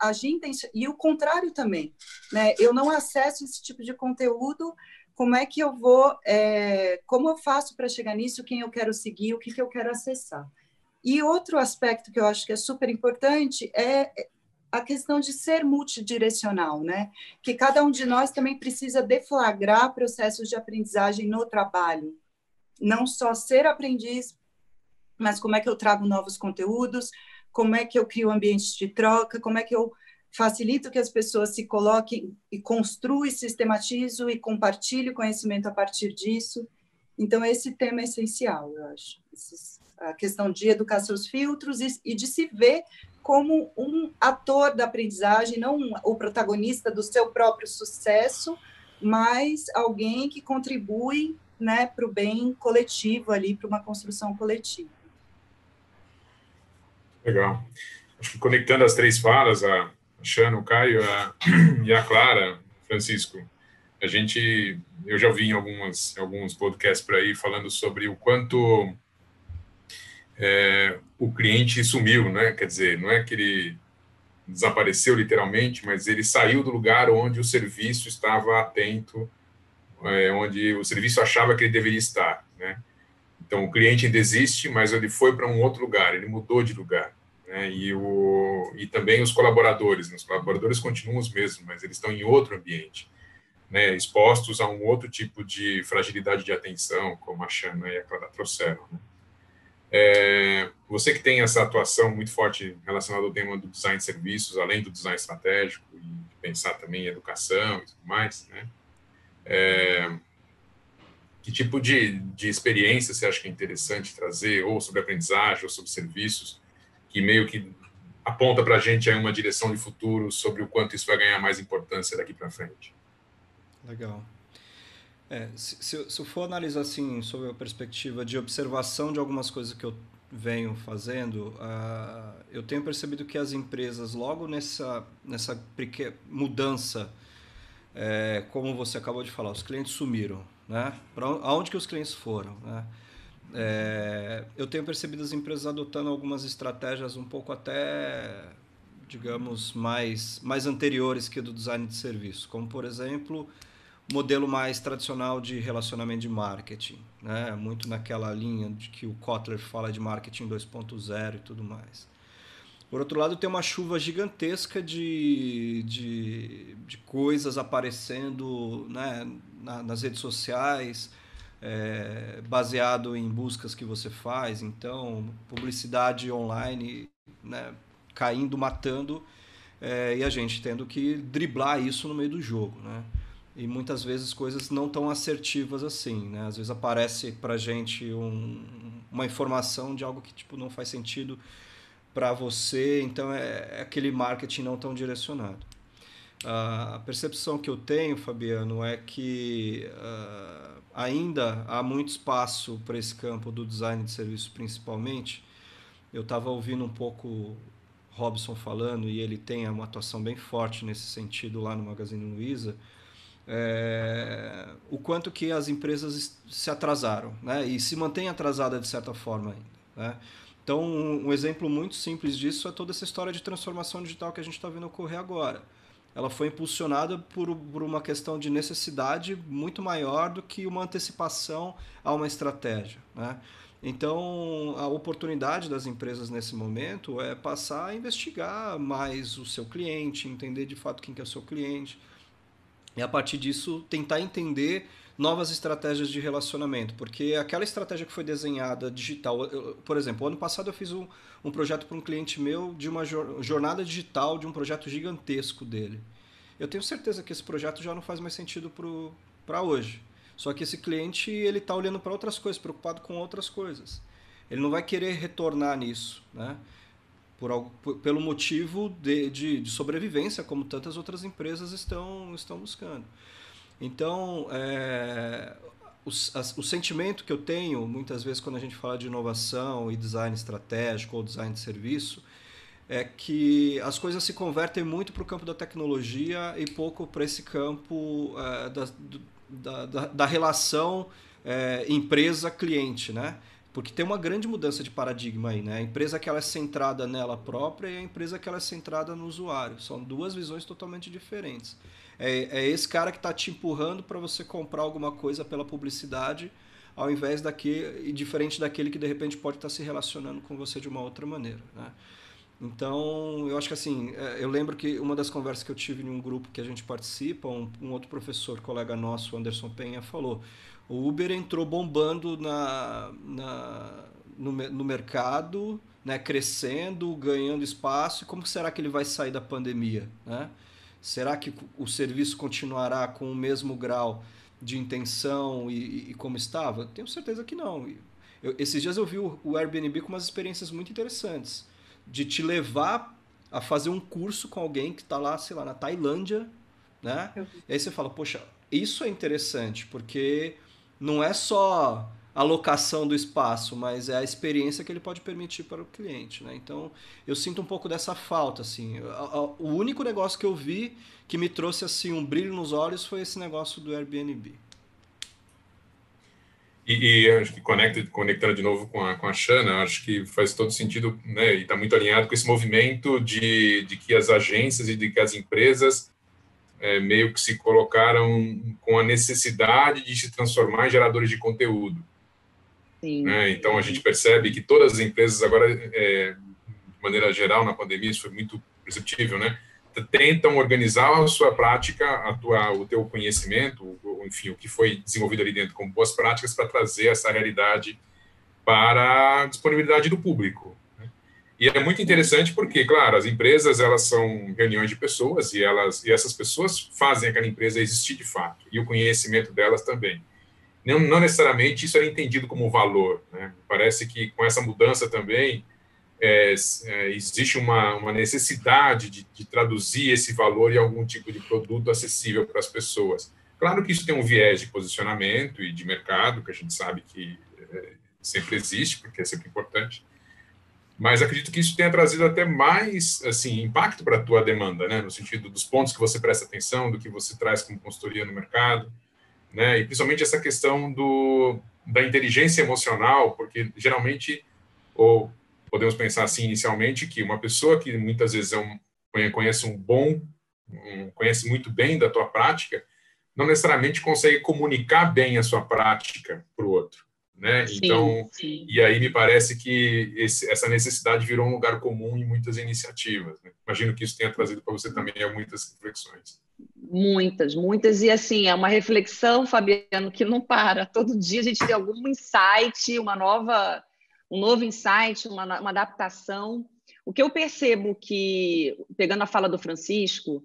e o contrário também, né? Eu não acesso esse tipo de conteúdo, como é que eu vou, como eu faço para chegar nisso, quem eu quero seguir, o que eu quero acessar. E outro aspecto que eu acho que é super importante é a questão de ser multidirecional, né? Que cada um de nós também precisa deflagrar processos de aprendizagem no trabalho, não só ser aprendiz, mas como é que eu trago novos conteúdos, como é que eu crio ambientes de troca, como é que eu facilito que as pessoas se coloquem e construam e sistematizo e compartilhem conhecimento a partir disso. Então, esse tema é essencial, eu acho. A questão de educar seus filtros e de se ver como um ator da aprendizagem, não o protagonista do seu próprio sucesso, mas alguém que contribui, né, para o bem coletivo ali, para uma construção coletiva. Legal. Acho que conectando as três falas, a Xana, o Caio e a Clara, Francisco, eu já ouvi em alguns podcasts por aí falando sobre o quanto o cliente sumiu, né? Quer dizer, não é que ele desapareceu literalmente, mas ele saiu do lugar onde o serviço estava atento, onde o serviço achava que ele deveria estar, né? Então, o cliente ainda existe, mas ele foi para um outro lugar, ele mudou de lugar. Né? E também os colaboradores, né? Os colaboradores continuam os mesmos, mas eles estão em outro ambiente, né? Expostos a um outro tipo de fragilidade de atenção, como a Xana e a Clara trouxeram. Né? Você que tem essa atuação muito forte relacionada ao tema do design de serviços, além do design estratégico, e pensar também em educação e tudo mais, né? Que tipo de experiência você acha que é interessante trazer, ou sobre aprendizagem, ou sobre serviços, que meio que aponta para a gente aí uma direção de futuro sobre o quanto isso vai ganhar mais importância daqui para frente? Legal. Se eu for analisar assim, sob a perspectiva de observação de algumas coisas que eu venho fazendo, eu tenho percebido que as empresas, logo nessa mudança, como você acabou de falar, os clientes sumiram, né? Aonde que os clientes foram, né? Eu tenho percebido as empresas adotando algumas estratégias um pouco até, digamos, mais anteriores que do design de serviço, como, por exemplo, o modelo mais tradicional de relacionamento de marketing, né? Muito naquela linha de que o Kotler fala de marketing 2.0 e tudo mais. Por outro lado, tem uma chuva gigantesca de coisas aparecendo, né, nas redes sociais, baseado em buscas que você faz. Então, publicidade online, né, caindo, matando, e a gente tendo que driblar isso no meio do jogo, né? E muitas vezes coisas não tão assertivas assim, né? Às vezes aparece pra gente uma informação de algo que tipo, não faz sentido para você, então é aquele marketing não tão direcionado. A percepção que eu tenho, Fabiano, é que ainda há muito espaço para esse campo do design de serviço, principalmente. Eu estava ouvindo um pouco Robson falando, e ele tem uma atuação bem forte nesse sentido lá no Magazine Luiza, o quanto que as empresas se atrasaram, né? E se mantêm atrasadas de certa forma ainda, né? Então, um exemplo muito simples disso é toda essa história de transformação digital que a gente está vendo ocorrer agora. Ela foi impulsionada por uma questão de necessidade muito maior do que uma antecipação a uma estratégia, né? Então, a oportunidade das empresas nesse momento é passar a investigar mais o seu cliente, entender de fato quem que é o seu cliente, e a partir disso tentar entender novas estratégias de relacionamento, porque aquela estratégia que foi desenhada digital, por exemplo, ano passado eu fiz um projeto para um cliente meu de uma jornada digital de um projeto gigantesco dele. Eu tenho certeza que esse projeto já não faz mais sentido para hoje. Só que esse cliente ele está olhando para outras coisas, preocupado com outras coisas. Ele não vai querer retornar nisso, né? Pelo motivo de sobrevivência, como tantas outras empresas estão buscando. Então, o sentimento que eu tenho, muitas vezes, quando a gente fala de inovação e design estratégico ou design de serviço, é que as coisas se convertem muito para o campo da tecnologia e pouco para esse campo da relação empresa-cliente, né? Porque tem uma grande mudança de paradigma aí, né? A empresa que ela é centrada nela própria e a empresa que ela é centrada no usuário. São duas visões totalmente diferentes. É esse cara que está te empurrando para você comprar alguma coisa pela publicidade, ao invés daquele, diferente daquele que de repente pode estar se relacionando com você de uma outra maneira, né? Então, eu acho que assim, eu lembro que uma das conversas que eu tive em um grupo que a gente participa, um outro professor, colega nosso, o Anderson Penha, falou: o Uber entrou bombando no mercado, né, crescendo, ganhando espaço, e como será que ele vai sair da pandemia, né? Será que o serviço continuará com o mesmo grau de intenção e como estava? Tenho certeza que não. Esses dias eu vi o Airbnb com umas experiências muito interessantes, de te levar a fazer um curso com alguém que está lá, sei lá, na Tailândia, né? E aí você fala, poxa, isso é interessante, porque não é só a locação do espaço, mas é a experiência que ele pode permitir para o cliente, né? Então, eu sinto um pouco dessa falta, assim. O único negócio que eu vi que me trouxe, assim, um brilho nos olhos foi esse negócio do Airbnb. E acho que conectando de novo com a Shana, acho que faz todo sentido, né, e está muito alinhado com esse movimento de que as agências e de que as empresas meio que se colocaram com a necessidade de se transformar em geradores de conteúdo. Sim. Né? Então, a gente percebe que todas as empresas agora, de maneira geral, na pandemia, isso foi muito perceptível, né? Tentam organizar a sua prática, o teu conhecimento, enfim, o que foi desenvolvido ali dentro como boas práticas para trazer essa realidade para a disponibilidade do público. Né? E é muito interessante porque, claro, as empresas, elas são reuniões de pessoas e essas pessoas fazem aquela empresa existir de fato, e o conhecimento delas também. Não necessariamente isso era entendido como valor, né? Parece que com essa mudança também existe uma necessidade de traduzir esse valor em algum tipo de produto acessível para as pessoas. Claro que isso tem um viés de posicionamento e de mercado, que a gente sabe que sempre existe, porque é sempre importante, mas acredito que isso tenha trazido até mais assim, impacto para a tua demanda, né? No sentido dos pontos que você presta atenção, do que você traz como consultoria no mercado, né? E principalmente essa questão da inteligência emocional, porque geralmente, ou podemos pensar assim inicialmente, que uma pessoa que muitas vezes conhece muito bem da tua prática, não necessariamente consegue comunicar bem a sua prática para o outro, né? Sim, então, sim. E aí me parece que essa necessidade virou um lugar comum em muitas iniciativas, né? Imagino que isso tenha trazido para você também muitas reflexões. Muitas, e assim, é uma reflexão, Fabiano, que não para. Todo dia a gente tem algum insight, um novo insight, uma adaptação. O que eu percebo que, pegando a fala do Francisco,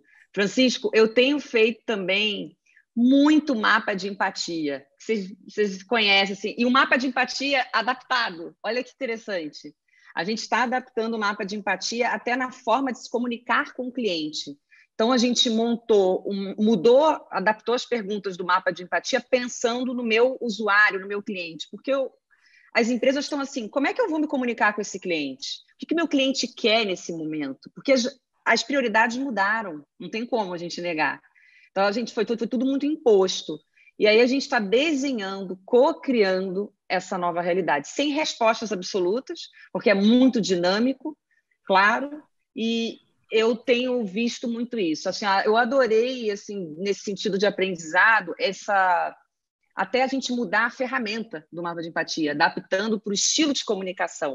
eu tenho feito também muito mapa de empatia. Vocês conhecem, assim, e um mapa de empatia adaptado. Olha que interessante. A gente está adaptando o mapa de empatia até na forma de se comunicar com o cliente. Então, a gente adaptou as perguntas do mapa de empatia pensando no meu usuário, no meu cliente. Porque as empresas estão assim, como é que eu vou me comunicar com esse cliente? O que meu cliente quer nesse momento? Porque as prioridades mudaram, não tem como a gente negar. Então, foi tudo muito imposto. E aí a gente está desenhando, co-criando essa nova realidade, sem respostas absolutas, porque é muito dinâmico, claro, e eu tenho visto muito isso. Assim, eu adorei, assim, nesse sentido de aprendizado, até a gente mudar a ferramenta do mapa de empatia, adaptando para o estilo de comunicação.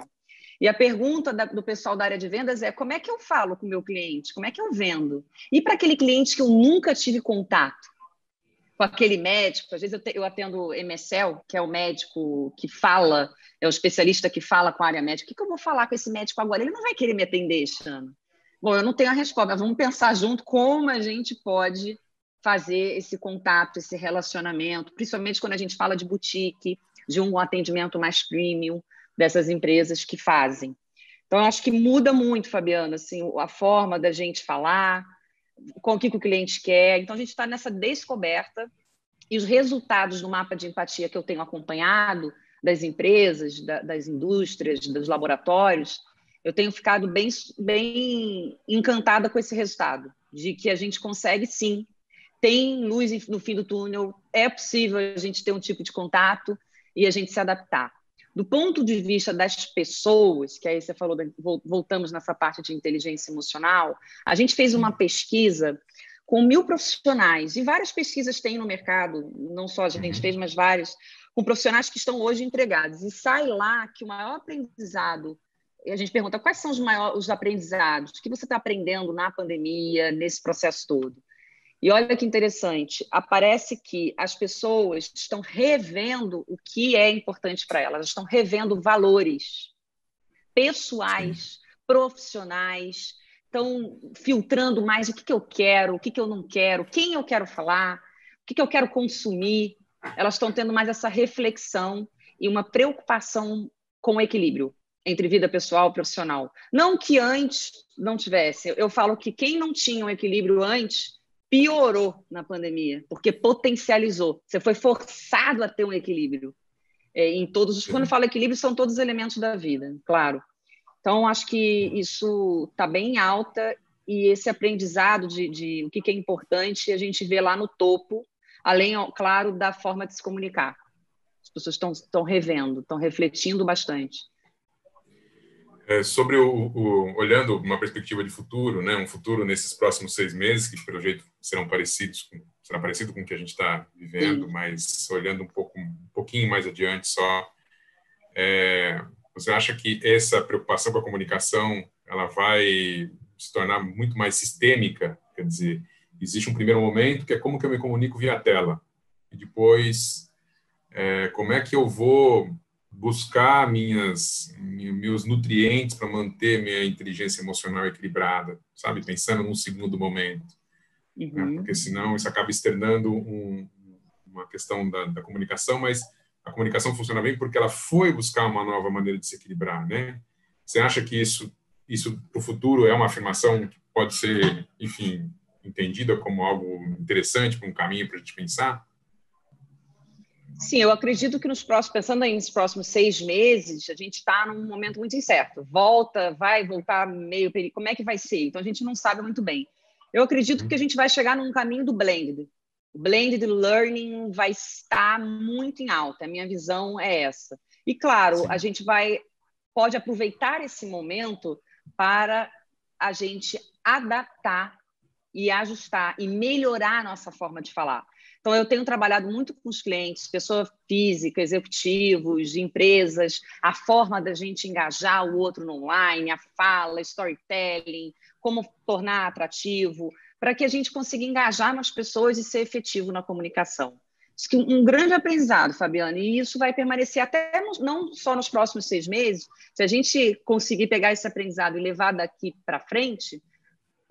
E a pergunta do pessoal da área de vendas é: como é que eu falo com o meu cliente? Como é que eu vendo? E para aquele cliente que eu nunca tive contato? Com aquele médico, às vezes eu atendo MSL, que é o médico que fala, é o especialista que fala com a área médica. O que eu vou falar com esse médico agora? Ele não vai querer me atender este ano. Bom, eu não tenho a resposta, mas vamos pensar junto como a gente pode fazer esse contato, esse relacionamento, principalmente quando a gente fala de boutique, de um atendimento mais premium dessas empresas que fazem. Então, eu acho que muda muito, Fabiana, assim, a forma da gente falar, com o que o cliente quer. Então, a gente está nessa descoberta E os resultados do mapa de empatia que eu tenho acompanhado das empresas, das indústrias, dos laboratórios, eu tenho ficado bem encantada com esse resultado, de que a gente consegue, sim, tem luz no fim do túnel, é possível a gente ter um tipo de contato e a gente se adaptar. Do ponto de vista das pessoas, que aí você falou, voltamos nessa parte de inteligência emocional, a gente fez uma pesquisa com 1.000 profissionais, e várias pesquisas tem no mercado, não só a gente fez, mas várias, com profissionais que estão hoje empregados. E sai lá que o maior aprendizado, e a gente pergunta quais são os aprendizados que você está aprendendo na pandemia, nesse processo todo. E olha que interessante, aparece que as pessoas estão revendo o que é importante para elas, estão revendo valores pessoais, profissionais, estão filtrando mais o que eu quero, o que eu não quero, quem eu quero falar, o que eu quero consumir. Elas estão tendo mais essa reflexão e uma preocupação com o equilíbrio entre vida pessoal e profissional. Não que antes não tivesse. Eu falo que quem não tinha um equilíbrio antes piorou na pandemia, porque potencializou. Você foi forçado a ter um equilíbrio. Em todos quando eu falo equilíbrio, são todos os elementos da vida, claro. Então, acho que isso está bem alta e esse aprendizado de o que é importante a gente vê lá no topo, além, claro, da forma de se comunicar. As pessoas estão revendo, estão refletindo bastante. Sobre olhando uma perspectiva de futuro, né, um futuro nesses próximos 6 meses, que pelo jeito será parecido com o que a gente está vivendo, sim, mas olhando um pouquinho mais adiante só, você acha que essa preocupação com a comunicação ela vai se tornar muito mais sistêmica? Quer dizer, existe um primeiro momento que é como que eu me comunico via tela, e depois como é que eu vou buscar meus nutrientes para manter minha inteligência emocional equilibrada, sabe? Pensando num segundo momento. Né? Porque senão isso acaba externando uma questão da comunicação, mas a comunicação funciona bem porque ela foi buscar uma nova maneira de se equilibrar, né? Você acha que isso para o futuro é uma afirmação que pode ser, enfim, entendida como algo interessante, como um caminho para a gente pensar? Sim, eu acredito que pensando aí nos próximos 6 meses, a gente está num momento muito incerto. Vai voltar meio período, como é que vai ser? Então, a gente não sabe muito bem. Eu acredito que a gente vai chegar num caminho do blended. O blended learning vai estar muito em alta, a minha visão é essa. E, claro, sim, a gente pode aproveitar esse momento para a gente adaptar e ajustar e melhorar a nossa forma de falar. Então, eu tenho trabalhado muito com os clientes, pessoa física, executivos, empresas, a forma da gente engajar o outro no online, a fala, storytelling, como tornar atrativo, para que a gente consiga engajar nas pessoas e ser efetivo na comunicação. Isso que um grande aprendizado, Fabiana, e isso vai permanecer até não só nos próximos 6 meses, se a gente conseguir pegar esse aprendizado e levar daqui para frente,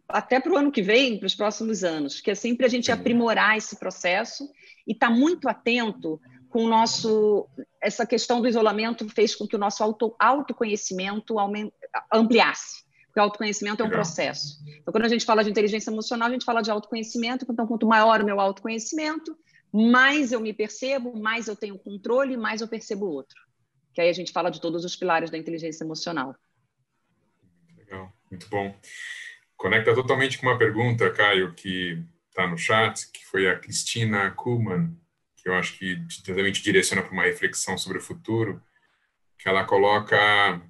até para o ano que vem, para os próximos anos, que é sempre a gente aprimorar esse processo e estar muito atento com o nosso... Essa questão do isolamento fez com que o nosso autoconhecimento ampliasse, porque o autoconhecimento é um processo. Então, quando a gente fala de inteligência emocional, a gente fala de autoconhecimento, então, quanto maior o meu autoconhecimento, mais eu me percebo, mais eu tenho controle, mais eu percebo o outro. Que aí a gente fala de todos os pilares da inteligência emocional. Legal, muito bom. Conecta totalmente com uma pergunta, Caio, que está no chat, que foi a Cristina Kuhlmann, que eu acho que também te direciona para uma reflexão sobre o futuro, que ela coloca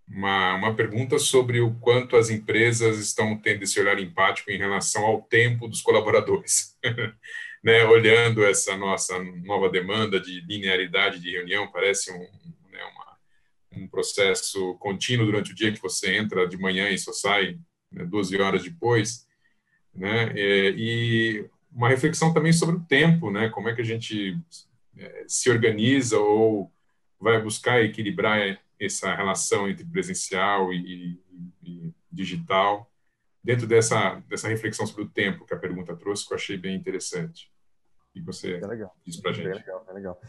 uma pergunta sobre o quanto as empresas estão tendo esse olhar empático em relação ao tempo dos colaboradores. Né? Olhando essa nossa nova demanda de linearidade de reunião, parece um processo contínuo durante o dia, que você entra de manhã e só sai 12 horas depois, né? E uma reflexão também sobre o tempo, né? Como é que a gente se organiza ou vai buscar equilibrar essa relação entre presencial e digital, dentro dessa reflexão sobre o tempo que a pergunta trouxe, que eu achei bem interessante. E você diz para a gente. É legal.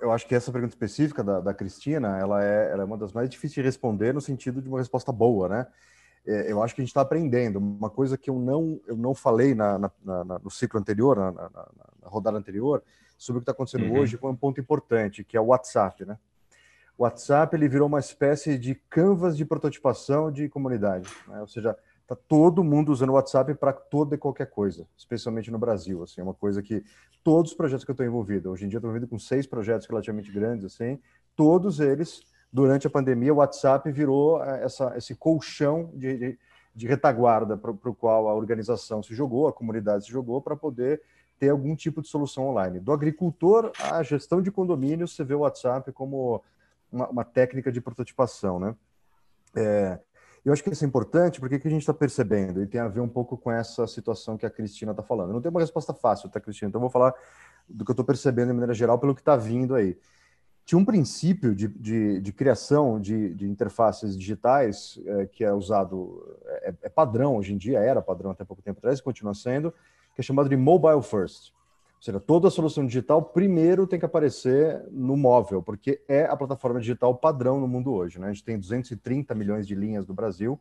Eu acho que essa pergunta específica da Cristina, ela é uma das mais difíceis de responder no sentido de uma resposta boa, né? eu acho que a gente está aprendendo. Uma coisa que eu não falei no ciclo anterior, na rodada anterior, sobre o que está acontecendo hoje, foi um ponto importante, que é o WhatsApp, né? O WhatsApp ele virou uma espécie de canvas de prototipação de comunidade, né? Ou seja, está todo mundo usando o WhatsApp para toda e qualquer coisa, especialmente no Brasil. Assim, é uma coisa que todos os projetos que eu estou envolvido, hoje em dia eu estou envolvido com 6 projetos relativamente grandes, assim, todos eles, durante a pandemia, o WhatsApp virou esse colchão de retaguarda para o qual a organização se jogou, a comunidade se jogou, para poder ter algum tipo de solução online. Do agricultor à gestão de condomínios, você vê o WhatsApp como uma técnica de prototipação, né? Eu acho que isso é importante porque o que a gente está percebendo, e tem a ver um pouco com essa situação que a Cristina está falando. Eu não tenho uma resposta fácil, tá, Cristina? Então eu vou falar do que eu estou percebendo de maneira geral pelo que está vindo aí. Tinha um princípio de criação de interfaces digitais que é usado, é padrão hoje em dia, era padrão até pouco tempo atrás, continua sendo, que é chamado de mobile first. Ou seja, toda a solução digital primeiro tem que aparecer no móvel, porque é a plataforma digital padrão no mundo hoje, né? A gente tem 230 milhões de linhas no Brasil.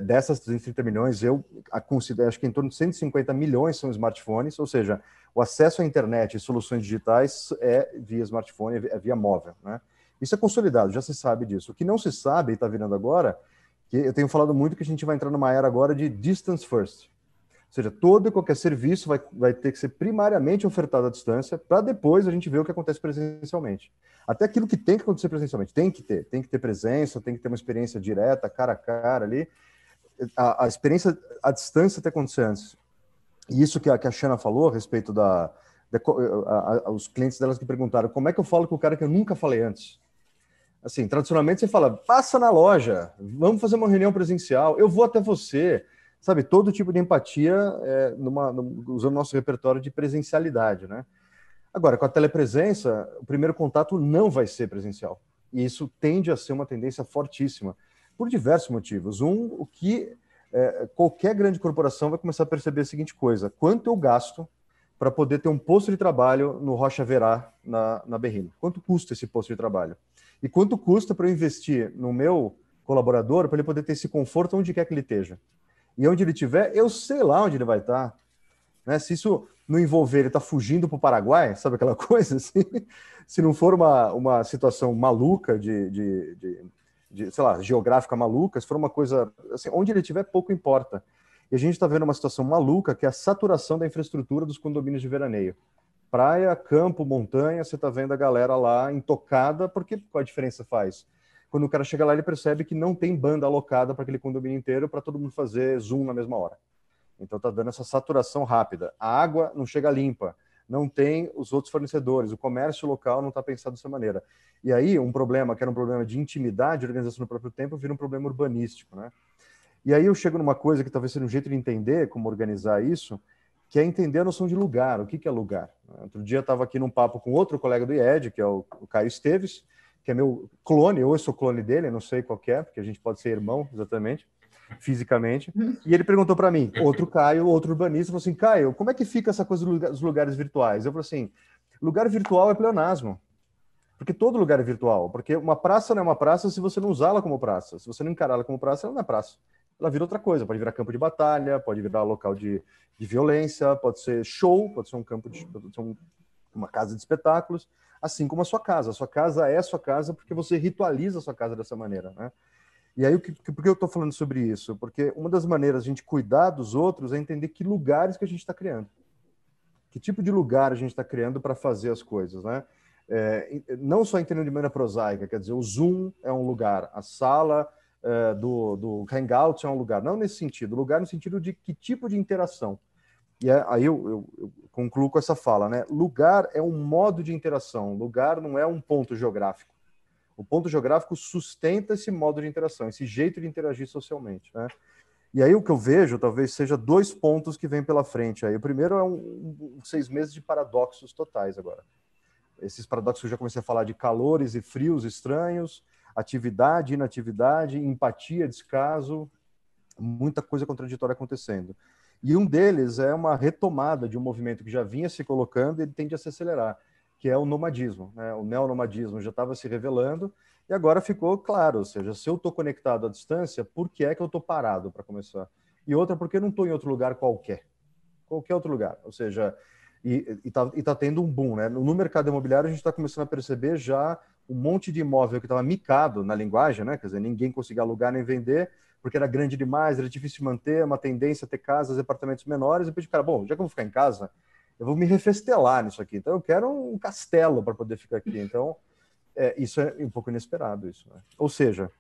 Dessas 230 milhões, eu considero, acho que em torno de 150 milhões são smartphones, ou seja, o acesso à internet e soluções digitais é via smartphone, é via móvel, né? Isso é consolidado, já se sabe disso. O que não se sabe, e está virando agora, que eu tenho falado muito que a gente vai entrar numa era agora de distance first. Ou seja, todo e qualquer serviço vai ter que ser primariamente ofertado à distância para depois a gente ver o que acontece presencialmente. Até aquilo que tem que acontecer presencialmente. Tem que ter presença, tem que ter uma experiência direta, cara a cara ali. A experiência à distância tem que acontecer antes. E isso que a Shana falou a respeito os clientes delas que perguntaram como é que eu falo com o cara que eu nunca falei antes. Assim, tradicionalmente você fala, passa na loja, vamos fazer uma reunião presencial, eu vou até você. Sabe, todo tipo de empatia usando nosso repertório de presencialidade, né? Agora, com a telepresença, o primeiro contato não vai ser presencial. E isso tende a ser uma tendência fortíssima, por diversos motivos. O que qualquer grande corporação vai começar a perceber a seguinte coisa: quanto eu gasto para poder ter um posto de trabalho no Rocha Verá, na Berrini? Quanto custa esse posto de trabalho? E quanto custa para eu investir no meu colaborador para ele poder ter esse conforto onde quer que ele esteja? E onde ele estiver, eu sei lá onde ele vai estar. Né? Se isso não envolver ele estar fugindo para o Paraguai, sabe aquela coisa? Assim? Se não for uma situação maluca, sei lá, geográfica maluca, se for uma coisa... Assim, onde ele estiver, pouco importa. E a gente está vendo uma situação maluca, que é a saturação da infraestrutura dos condomínios de veraneio. Praia, campo, montanha, você está vendo a galera lá intocada, porque qual a diferença faz? Quando o cara chega lá, ele percebe que não tem banda alocada para aquele condomínio inteiro para todo mundo fazer Zoom na mesma hora. Então está dando essa saturação rápida. A água não chega limpa, não tem os outros fornecedores, o comércio local não está pensado dessa maneira. E aí um problema que era um problema de intimidade, de organização no próprio tempo, vira um problema urbanístico, né? E aí eu chego numa coisa que talvez seja um jeito de entender como organizar isso, que é entender a noção de lugar. O que é lugar? Outro dia eu estava aqui num papo com outro colega do IED, que é o Caio Esteves, que é meu clone, ou eu sou clone dele, não sei qual que é, porque a gente pode ser irmão, exatamente, fisicamente. E ele perguntou para mim, outro Caio, outro urbanista, falou assim, Caio, como é que fica essa coisa dos lugares virtuais? Eu falei assim, lugar virtual é pleonasmo, porque todo lugar é virtual, porque uma praça não é uma praça se você não usá-la como praça, se você não encará-la como praça, ela não é praça. Ela vira outra coisa, pode virar campo de batalha, pode virar local de violência, pode ser show, pode ser um campo pode ser uma casa de espetáculos, assim como a sua casa. A sua casa é a sua casa porque você ritualiza a sua casa dessa maneira, né? E aí, por que eu estou falando sobre isso? Porque uma das maneiras de a gente cuidar dos outros é entender que lugares que a gente está criando. Que tipo de lugar a gente está criando para fazer as coisas, né? Não só entendendo de maneira prosaica, quer dizer, o Zoom é um lugar, a sala do Hangouts é um lugar. Não nesse sentido, lugar no sentido de que tipo de interação. E aí eu concluo com essa fala, né? Lugar é um modo de interação, lugar não é um ponto geográfico. O ponto geográfico sustenta esse modo de interação, esse jeito de interagir socialmente, né? E aí o que eu vejo talvez seja 2 pontos que vêm pela frente. Aí o primeiro é 6 meses de paradoxos totais agora. Esses paradoxos que eu já comecei a falar de calores e frios estranhos, atividade, inatividade, empatia, descaso, muita coisa contraditória acontecendo. E um deles é uma retomada de um movimento que já vinha se colocando e ele tende a se acelerar, que é o nomadismo, né? O neonomadismo já estava se revelando e agora ficou claro, ou seja, se eu estou conectado à distância, por que é que eu estou parado para começar? E outra, porque eu não estou em outro lugar qualquer outro lugar, ou seja, e tá tendo um boom, né? No mercado imobiliário a gente está começando a perceber já um monte de imóvel que estava micado na linguagem, né? Quer dizer, ninguém conseguia alugar nem vender, porque era grande demais, era difícil de manter, uma tendência a ter casas, apartamentos menores, e depois, cara, bom, já que eu vou ficar em casa, eu vou me refestelar nisso aqui, então eu quero um castelo para poder ficar aqui, então isso é um pouco inesperado, isso, né? Ou seja,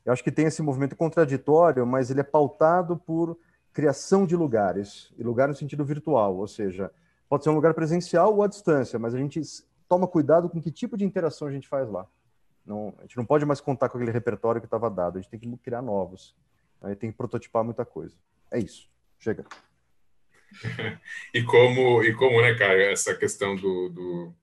eu acho que tem esse movimento contraditório, mas ele é pautado por criação de lugares, e lugar no sentido virtual, ou seja, pode ser um lugar presencial ou à distância, mas a gente toma cuidado com que tipo de interação a gente faz lá. Não, a gente não pode mais contar com aquele repertório que estava dado, a gente tem que criar novos. Aí tem que prototipar muita coisa. É isso. Chega. E como, né, Caio, essa questão do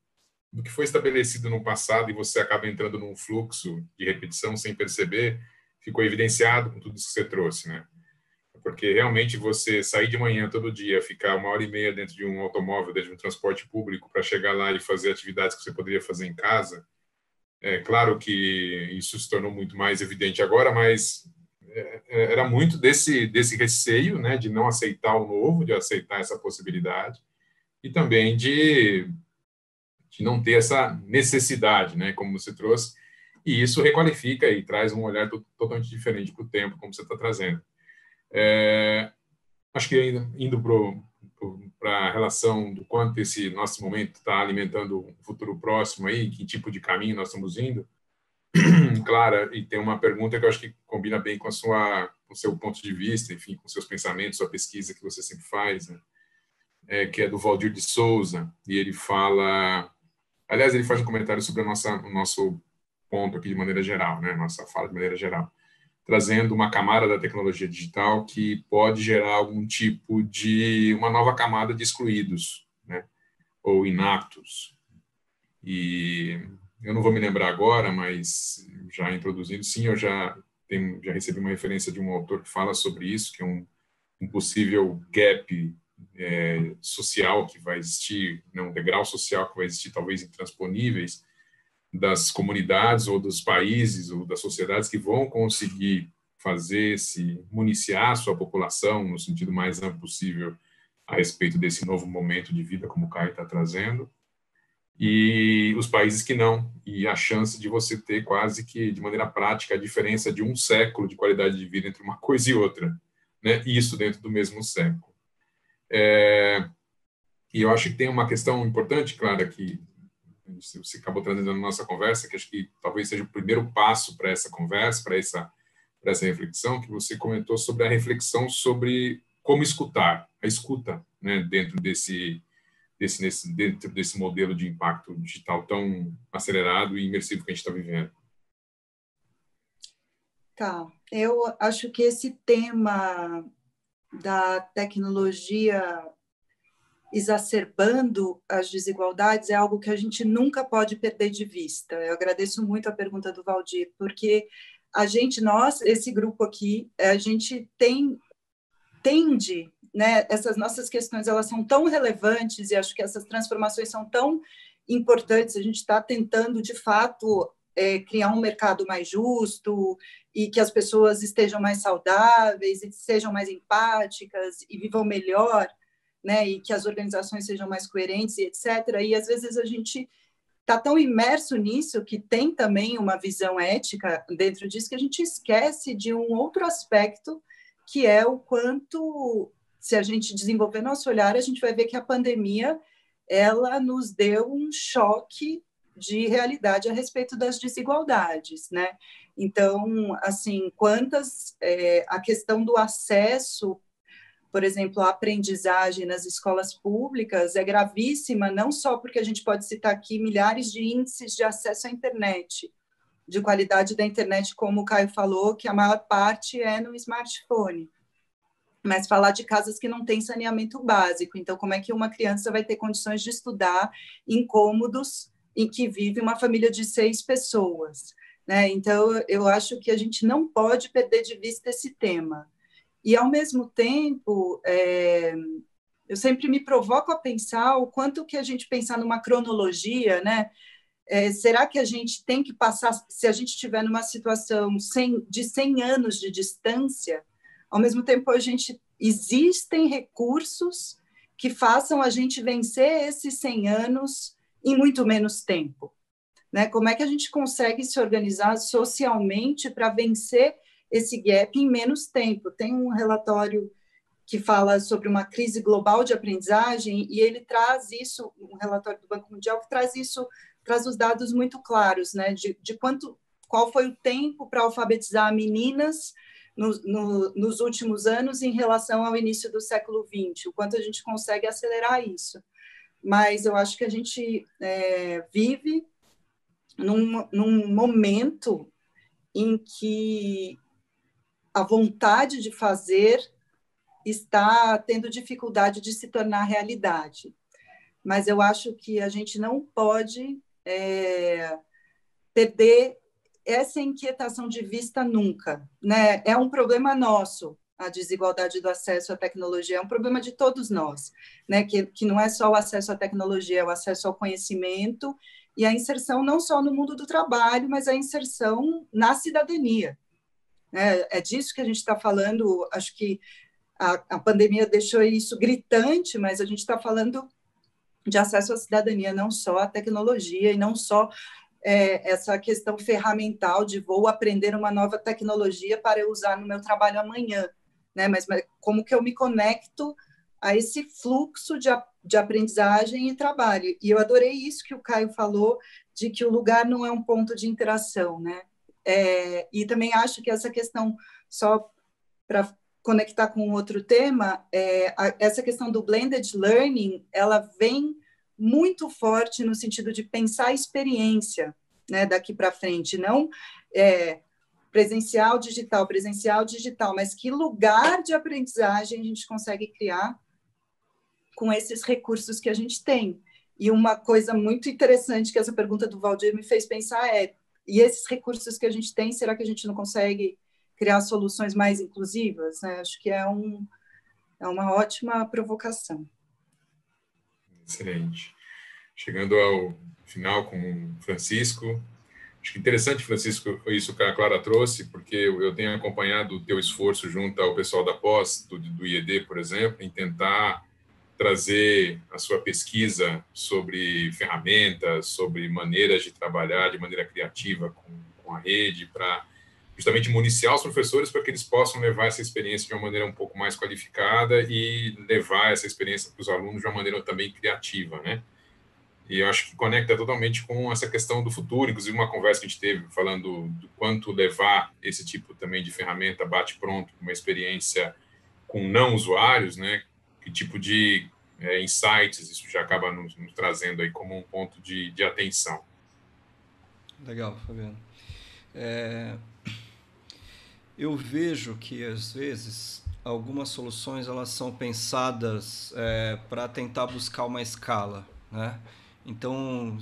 que foi estabelecido no passado e você acaba entrando num fluxo de repetição sem perceber, ficou evidenciado com tudo isso que você trouxe, né? Porque realmente você sair de manhã todo dia, ficar 1h30 dentro de um automóvel, dentro de um transporte público, para chegar lá e fazer atividades que você poderia fazer em casa, é claro que isso se tornou muito mais evidente agora, mas era muito desse receio, né, de não aceitar o novo, de aceitar essa possibilidade, e também de não ter essa necessidade, né, como você trouxe, e isso requalifica e traz um olhar totalmente diferente para o tempo, como você está trazendo. Acho que indo para a relação do quanto esse nosso momento está alimentando um futuro próximo aí, que tipo de caminho nós estamos indo, Clara, e tem uma pergunta que eu acho que combina bem com o seu ponto de vista, enfim, com seus pensamentos, sua pesquisa que você sempre faz, né? Que é do Valdir de Souza, e ele fala, aliás, ele faz um comentário sobre o nosso ponto aqui de maneira geral, né? Nossa fala de maneira geral, trazendo uma camada da tecnologia digital que pode gerar algum tipo de uma nova camada de excluídos, né? Ou inaptos. E eu não vou me lembrar agora, mas já introduzindo, sim, eu já recebi uma referência de um autor que fala sobre isso, que é um possível gap social que vai existir, né, um degrau social que vai existir, talvez intransponíveis, das comunidades ou dos países ou das sociedades que vão conseguir municiar a sua população no sentido mais amplo possível a respeito desse novo momento de vida, como o Caio está trazendo, e os países que não, e a chance de você ter quase que, de maneira prática, a diferença de um século de qualidade de vida entre uma coisa e outra, né? Isso dentro do mesmo século. E eu acho que tem uma questão importante, Clara, que você acabou trazendo na nossa conversa, que acho que talvez seja o primeiro passo para essa conversa, para essa reflexão, que você comentou sobre a reflexão sobre como escutar, a escuta, né, dentro desse modelo de impacto digital tão acelerado e imersivo que a gente está vivendo. Tá, eu acho que esse tema da tecnologia exacerbando as desigualdades é algo que a gente nunca pode perder de vista. Eu agradeço muito a pergunta do Valdir, porque nós, esse grupo aqui, a gente tende, né, essas nossas questões, elas são tão relevantes e acho que essas transformações são tão importantes, a gente está tentando, de fato, criar um mercado mais justo e que as pessoas estejam mais saudáveis e sejam mais empáticas e vivam melhor, né, e que as organizações sejam mais coerentes, e etc. E, às vezes, a gente está tão imerso nisso que tem também uma visão ética dentro disso que a gente esquece de um outro aspecto, que é o quanto, se a gente desenvolver nosso olhar, a gente vai ver que a pandemia ela nos deu um choque de realidade a respeito das desigualdades, né? Então, assim, a questão do acesso, por exemplo, a aprendizagem nas escolas públicas é gravíssima, não só porque a gente pode citar aqui milhares de índices de acesso à internet, de qualidade da internet, como o Caio falou, que a maior parte é no smartphone, mas falar de casas que não têm saneamento básico. Então, como é que uma criança vai ter condições de estudar em cômodos em que vive uma família de 6 pessoas, né? Então, eu acho que a gente não pode perder de vista esse tema. E, ao mesmo tempo, eu sempre me provoco a pensar o quanto que a gente pensar numa cronologia, né? Será que a gente tem que passar, se a gente estiver numa situação de 100 anos de distância, ao mesmo tempo existem recursos que façam a gente vencer esses 100 anos em muito menos tempo, né? Como é que a gente consegue se organizar socialmente para vencer esse gap em menos tempo? Tem um relatório que fala sobre uma crise global de aprendizagem, e ele traz isso, um relatório do Banco Mundial que traz os dados muito claros, né, de qual foi o tempo para alfabetizar meninas nos últimos anos em relação ao início do século XX, o quanto a gente consegue acelerar isso. Mas eu acho que a gente vive num momento em que a vontade de fazer está tendo dificuldade de se tornar realidade. Mas eu acho que a gente não pode perder essa inquietação de vista nunca, né? É um problema nosso, a desigualdade do acesso à tecnologia, é um problema de todos nós, né? Que não é só o acesso à tecnologia, é o acesso ao conhecimento e a inserção não só no mundo do trabalho, mas a inserção na cidadania. É disso que a gente está falando. Acho que a pandemia deixou isso gritante, mas a gente está falando de acesso à cidadania, não só à tecnologia e não só essa questão ferramental de vou aprender uma nova tecnologia para eu usar no meu trabalho amanhã, né? Mas como que eu me conecto a esse fluxo de aprendizagem e trabalho? E eu adorei isso que o Caio falou, de que o lugar não é um ponto de interação, né? E também acho que essa questão, só para conectar com outro tema, essa questão do blended learning, ela vem muito forte no sentido de pensar a experiência, né, daqui para frente, não presencial, digital, mas que lugar de aprendizagem a gente consegue criar com esses recursos que a gente tem. E uma coisa muito interessante que essa pergunta do Valdir me fez pensar e esses recursos que a gente tem, será que a gente não consegue criar soluções mais inclusivas? Né? Acho que é uma ótima provocação. Excelente. Chegando ao final com o Francisco, acho que interessante, Francisco, isso que a Clara trouxe, porque eu tenho acompanhado o teu esforço junto ao pessoal da pós, do IED, por exemplo, em tentar trazer a sua pesquisa sobre ferramentas, sobre maneiras de trabalhar de maneira criativa com a rede, para justamente municiar os professores para que eles possam levar essa experiência de uma maneira um pouco mais qualificada e levar essa experiência para os alunos de uma maneira também criativa, né? E eu acho que conecta totalmente com essa questão do futuro, inclusive uma conversa que a gente teve falando do quanto levar esse tipo também de ferramenta bate-pronto, uma experiência com não usuários, né? Que tipo de insights isso já acaba nos trazendo aí como um ponto de atenção. Legal, Fabiano. Eu vejo que, às vezes, algumas soluções elas são pensadas para tentar buscar uma escala, né? Então,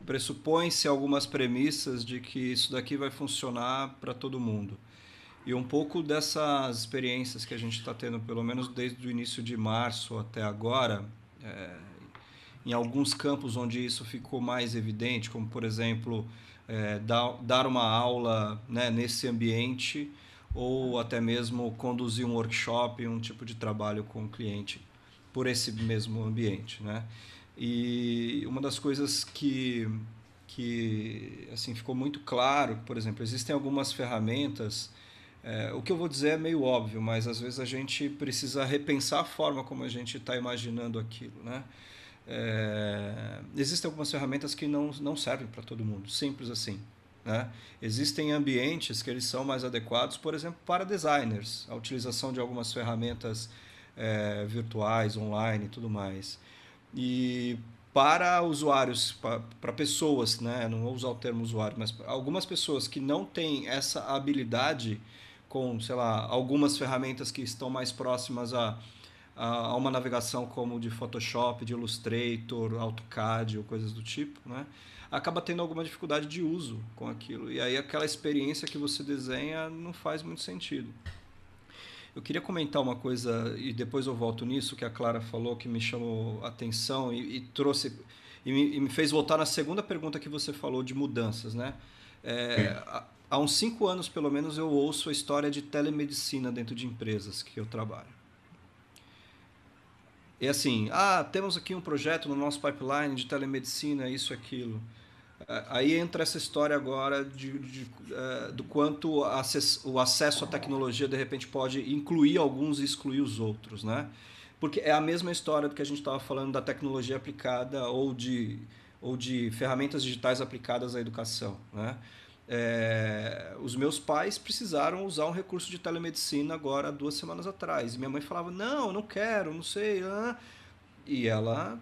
pressupõe-se algumas premissas de que isso daqui vai funcionar para todo mundo. E um pouco dessas experiências que a gente está tendo, pelo menos desde o início de março até agora, em alguns campos onde isso ficou mais evidente, como, por exemplo, dar uma aula, né, nesse ambiente, ou até mesmo conduzir um workshop, um tipo de trabalho com o cliente por esse mesmo ambiente, né? E uma das coisas que assim, ficou muito claro, por exemplo, existem algumas ferramentas, o que eu vou dizer é meio óbvio, mas às vezes a gente precisa repensar a forma como a gente está imaginando aquilo, né? Existem algumas ferramentas que não servem para todo mundo, simples assim, né? Existem ambientes que eles são mais adequados, por exemplo, para designers, a utilização de algumas ferramentas virtuais, online e tudo mais. E para usuários, para pessoas, né? Não vou usar o termo usuário, mas algumas pessoas que não têm essa habilidade com, sei lá, algumas ferramentas que estão mais próximas a uma navegação como de Photoshop, de Illustrator, AutoCAD ou coisas do tipo, né? Acaba tendo alguma dificuldade de uso com aquilo. E aí aquela experiência que você desenha não faz muito sentido. Eu queria comentar uma coisa, e depois eu volto nisso, que a Clara falou, que me chamou a atenção e trouxe... E me fez voltar na segunda pergunta que você falou de mudanças, né? Há uns 5 anos, pelo menos, eu ouço a história de telemedicina dentro de empresas que eu trabalho. E assim, temos aqui um projeto no nosso pipeline de telemedicina, isso, aquilo. Aí entra essa história agora do quanto o acesso à tecnologia, de repente, pode incluir alguns e excluir os outros, né? Porque é a mesma história do que a gente estava falando da tecnologia aplicada ou de ferramentas digitais aplicadas à educação, né? Os meus pais precisaram usar um recurso de telemedicina agora 2 semanas atrás. E minha mãe falava, não, eu não quero, não sei. E ela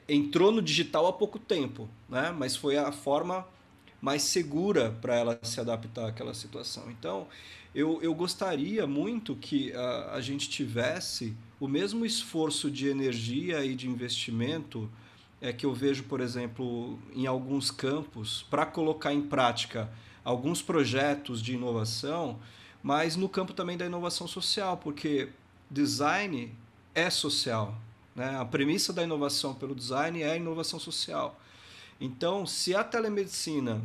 entrou no digital há pouco tempo, né? Mas foi a forma mais segura para ela se adaptar àquela situação. Então, eu gostaria muito que a gente tivesse o mesmo esforço de energia e de investimento que eu vejo, por exemplo, em alguns campos, para colocar em prática alguns projetos de inovação, mas no campo também da inovação social, porque design é social, né? A premissa da inovação pelo design é a inovação social. Então, se a telemedicina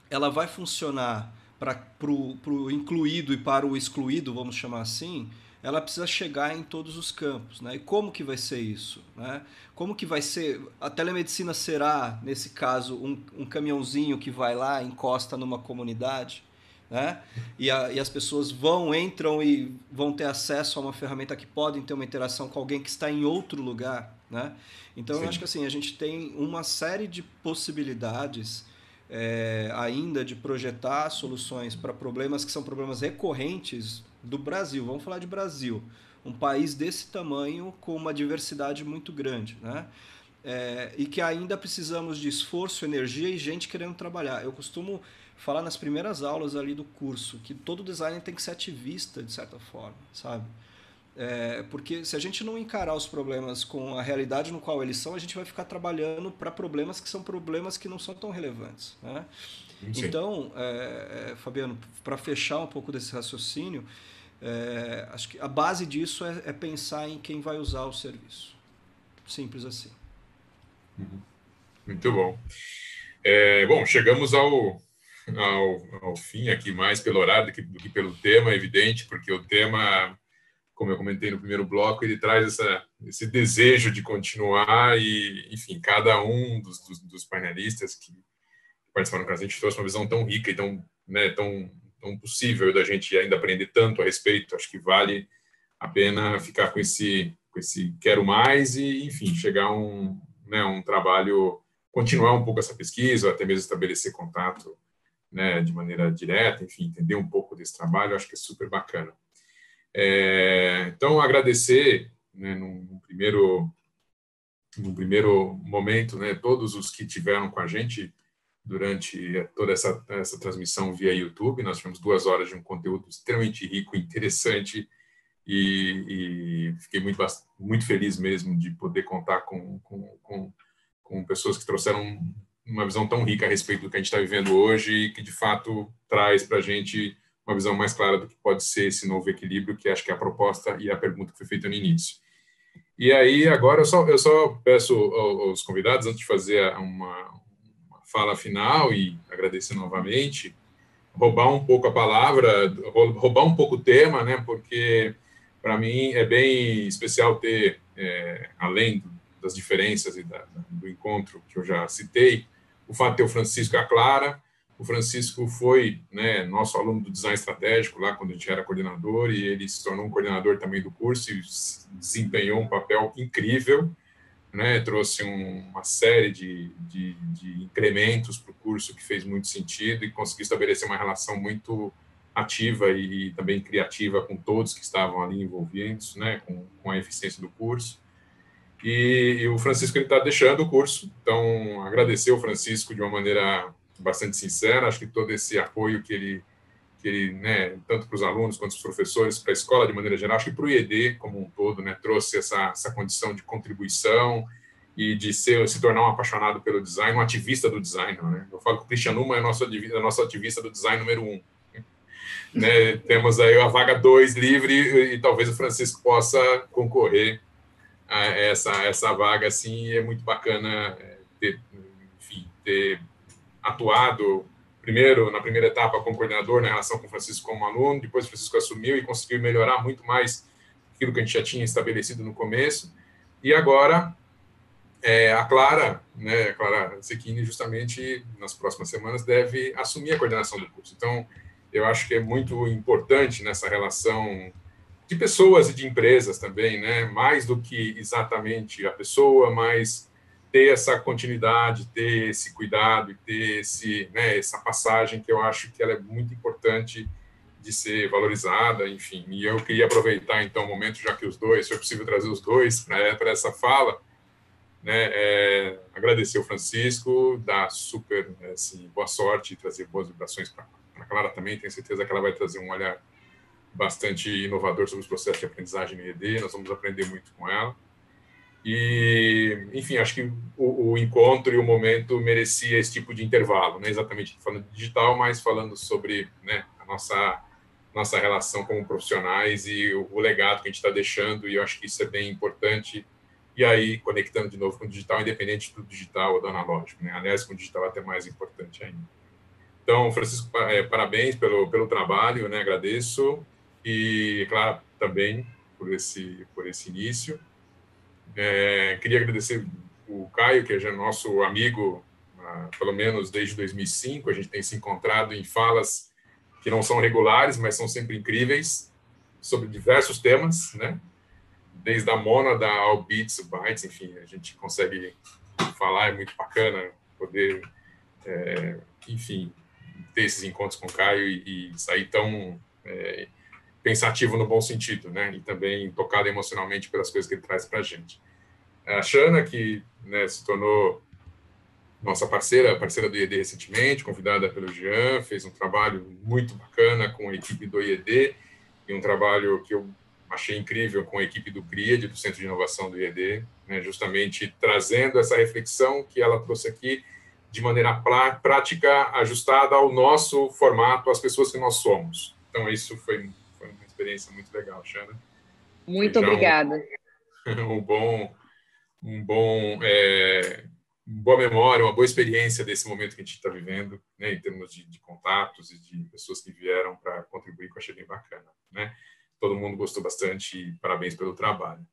ela vai funcionar para o incluído e para o excluído, vamos chamar assim, ela precisa chegar em todos os campos, né? E como que vai ser isso, né? Como que vai ser? A telemedicina será, nesse caso, um caminhãozinho que vai lá, encosta numa comunidade, né? E as pessoas entram e vão ter acesso a uma ferramenta que podem ter uma interação com alguém que está em outro lugar, né? Então, eu acho que assim, a gente tem uma série de possibilidades ainda de projetar soluções para problemas que são problemas recorrentes do Brasil. Vamos falar de Brasil, um país desse tamanho com uma diversidade muito grande, né? E que ainda precisamos de esforço, energia e gente querendo trabalhar. Eu costumo falar nas primeiras aulas ali do curso que todo designer tem que ser ativista, de certa forma, sabe? Porque se a gente não encarar os problemas com a realidade no qual eles são, a gente vai ficar trabalhando para problemas que são problemas que não são tão relevantes, né? Sim. Então, Fabiano, para fechar um pouco desse raciocínio, acho que a base disso é pensar em quem vai usar o serviço. Simples assim. Muito bom. Bom, chegamos ao fim aqui, mais pelo horário do que pelo tema, evidente, porque o tema, como eu comentei no primeiro bloco, ele traz esse desejo de continuar e, enfim, cada um dos painelistas que participaram com a gente trouxe uma visão tão rica e tão possível da gente ainda aprender tanto a respeito. Acho que vale a pena ficar com esse quero mais e, enfim, chegar a um trabalho, continuar um pouco essa pesquisa, ou até mesmo estabelecer contato, né, de maneira direta, enfim, entender um pouco desse trabalho. Acho que é super bacana. Então, agradecer, né, num primeiro momento, né, todos os que tiveram com a gente durante toda essa transmissão via YouTube. Nós tivemos 2 horas de um conteúdo extremamente rico, interessante, e fiquei muito feliz mesmo de poder contar com pessoas que trouxeram uma visão tão rica a respeito do que a gente está vivendo hoje e que, de fato, traz para a gente uma visão mais clara do que pode ser esse novo equilíbrio, que acho que é a proposta e a pergunta que foi feita no início. E aí, agora, eu só peço aos convidados, antes de fazer uma fala final e agradecer novamente, roubar um pouco a palavra, roubar um pouco o tema, né? Porque, para mim, é bem especial ter, além das diferenças e do encontro que eu já citei, o fato de ter o Francisco e a Clara. O Francisco foi, né, nosso aluno do design estratégico lá quando a gente era coordenador, e ele se tornou um coordenador também do curso e desempenhou um papel incrível, né? Trouxe uma série de incrementos para o curso que fez muito sentido e conseguiu estabelecer uma relação muito ativa e também criativa com todos que estavam ali envolvidos, né, com a eficiência do curso. E o Francisco está deixando o curso, então agradecer ao Francisco de uma maneira bastante sincera. Acho que todo esse apoio que ele, né, tanto para os alunos quanto para os professores, para a escola de maneira geral, acho que para o IED como um todo, né, trouxe essa condição de contribuição e de se tornar um apaixonado pelo design, um ativista do design, né? Eu falo que o Christian Numa é nosso ativista do design número 1. né, temos aí a vaga 2 livre e talvez o Francisco possa concorrer a essa vaga, assim, é muito bacana ter atuado primeiro, na primeira etapa como coordenador na relação com o Francisco como aluno, depois o Francisco assumiu e conseguiu melhorar muito mais aquilo que a gente já tinha estabelecido no começo, e agora a Clara, né, a Clara Zecchini, justamente nas próximas semanas deve assumir a coordenação do curso. Então, eu acho que é muito importante nessa relação de pessoas e de empresas também, né, mais do que exatamente a pessoa, mas ter essa continuidade, ter esse cuidado e ter essa passagem que eu acho que ela é muito importante de ser valorizada, enfim. E eu queria aproveitar, então, o momento, já que os dois, se for possível trazer os dois para essa fala, né, agradecer o Francisco, dar super boa sorte e trazer boas vibrações para a Clara também. Tenho certeza que ela vai trazer um olhar bastante inovador sobre os processos de aprendizagem no IED. Nós vamos aprender muito com ela. E, enfim, acho que o encontro e o momento merecia esse tipo de intervalo, não exatamente falando de digital, mas falando sobre, né, a nossa relação como profissionais e o legado que a gente está deixando, e eu acho que isso é bem importante. E aí, conectando de novo com o digital, independente do digital ou do analógico, né? Aliás, com o digital é até mais importante ainda. Então, Francisco, parabéns pelo trabalho, né? Agradeço. E, claro, também por esse início. Queria agradecer o Caio, que é já nosso amigo, pelo menos desde 2005. A gente tem se encontrado em falas que não são regulares, mas são sempre incríveis, sobre diversos temas, né? Desde a Mônada ao Bits, Bytes, enfim, a gente consegue falar, é muito bacana poder, enfim, ter esses encontros com o Caio e sair tão pensativo no bom sentido, né? E também tocado emocionalmente pelas coisas que ele traz para a gente. A Shana, que, né, se tornou nossa parceira do IED recentemente, convidada pelo Jean, fez um trabalho muito bacana com a equipe do IED e um trabalho que eu achei incrível com a equipe do CRIAD, do Centro de Inovação do IED, né, justamente trazendo essa reflexão que ela trouxe aqui de maneira prática, ajustada ao nosso formato, às pessoas que nós somos. Então, isso foi uma experiência muito legal, Shana. Muito obrigada. Boa memória, uma boa experiência desse momento que a gente está vivendo, né, em termos de contatos e de pessoas que vieram para contribuir, que eu achei bem bacana, né? Todo mundo gostou bastante e parabéns pelo trabalho.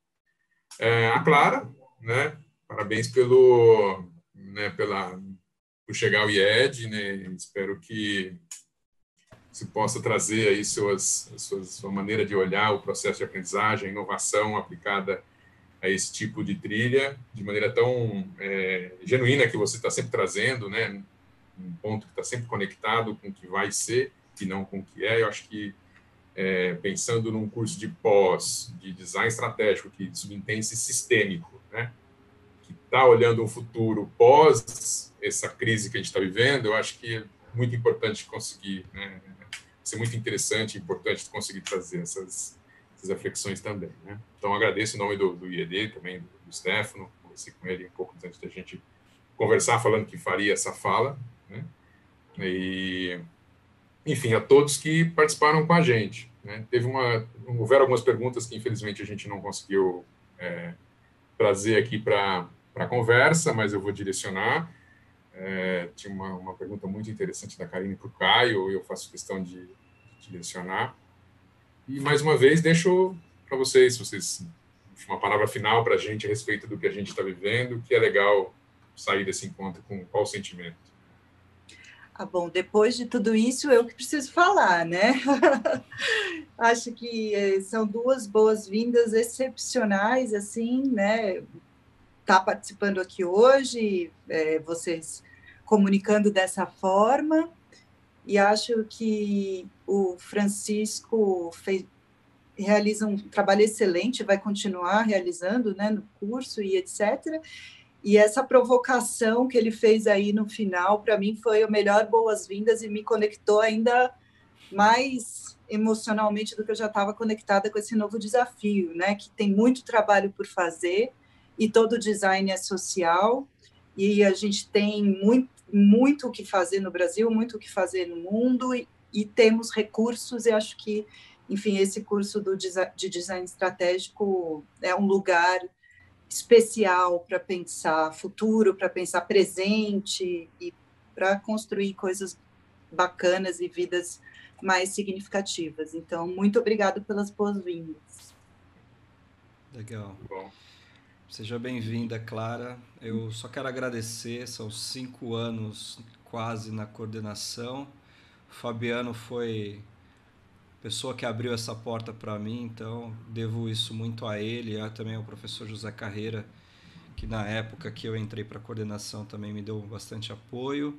A Clara, né? Parabéns por chegar ao IED, né? Espero que se possa trazer aí sua maneira de olhar o processo de aprendizagem, a inovação aplicada a esse tipo de trilha, de maneira tão genuína que você está sempre trazendo, né? Um ponto que está sempre conectado com o que vai ser e não com o que é. Eu acho que pensando num curso de pós, de design estratégico, que subentende-se sistêmico, né? Que está olhando um futuro pós essa crise que a gente está vivendo, eu acho que é muito importante conseguir, né? Ser muito interessante e importante conseguir trazer essas reflexões também, né? Então, agradeço em nome do IED, também do Stefano, conversei com ele um pouco antes da gente conversar, falando que faria essa fala, né? E, enfim, a todos que participaram com a gente, né? Houveram algumas perguntas que, infelizmente, a gente não conseguiu trazer aqui para a conversa, mas eu vou direcionar. Tinha uma pergunta muito interessante da Karine para o Caio, eu faço questão de direcionar. E, mais uma vez, deixo para vocês uma palavra final para a gente a respeito do que a gente está vivendo, que é legal sair desse encontro com qual sentimento. Bom, depois de tudo isso, eu que preciso falar, né? Acho que são duas boas-vindas excepcionais, assim, né? Tá participando aqui hoje, vocês comunicando dessa forma, e acho que o Francisco realiza um trabalho excelente, vai continuar realizando, né, no curso e etc. E essa provocação que ele fez aí no final, para mim, foi o melhor boas-vindas e me conectou ainda mais emocionalmente do que eu já estava conectada com esse novo desafio, né, que tem muito trabalho por fazer e todo design é social e a gente tem muito o que fazer no Brasil, muito o que fazer no mundo e temos recursos, e acho que, enfim, esse curso de design estratégico é um lugar especial para pensar futuro, para pensar presente e para construir coisas bacanas e vidas mais significativas. Então, muito obrigado pelas boas-vindas. Legal. Bom. Seja bem-vinda, Clara. Eu só quero agradecer, são 5 anos quase na coordenação. O Fabiano foi a pessoa que abriu essa porta para mim, então devo isso muito a ele, e também ao professor José Carreira, que na época que eu entrei para a coordenação também me deu bastante apoio.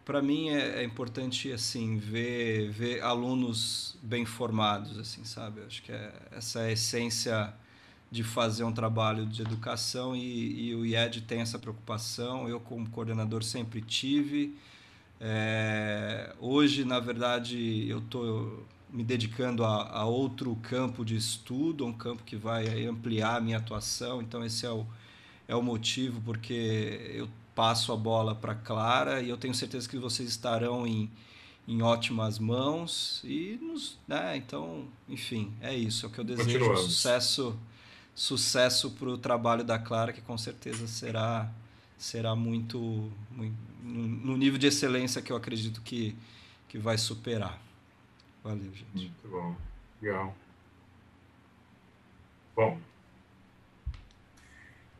Para mim é importante assim ver alunos bem formados, assim, sabe? Acho que essa é a essência de fazer um trabalho de educação, e o IED tem essa preocupação. Eu, como coordenador, sempre tive. Hoje, na verdade, eu estou me dedicando a outro campo de estudo, um campo que vai ampliar a minha atuação. Então, esse é o motivo porque eu passo a bola para Clara, e eu tenho certeza que vocês estarão em ótimas mãos. Né? Então, enfim, é isso. É o que eu desejo. Sucesso para o trabalho da Clara, que com certeza será muito no nível de excelência que eu acredito que vai superar. Valeu, gente. Muito bom. Legal. Bom,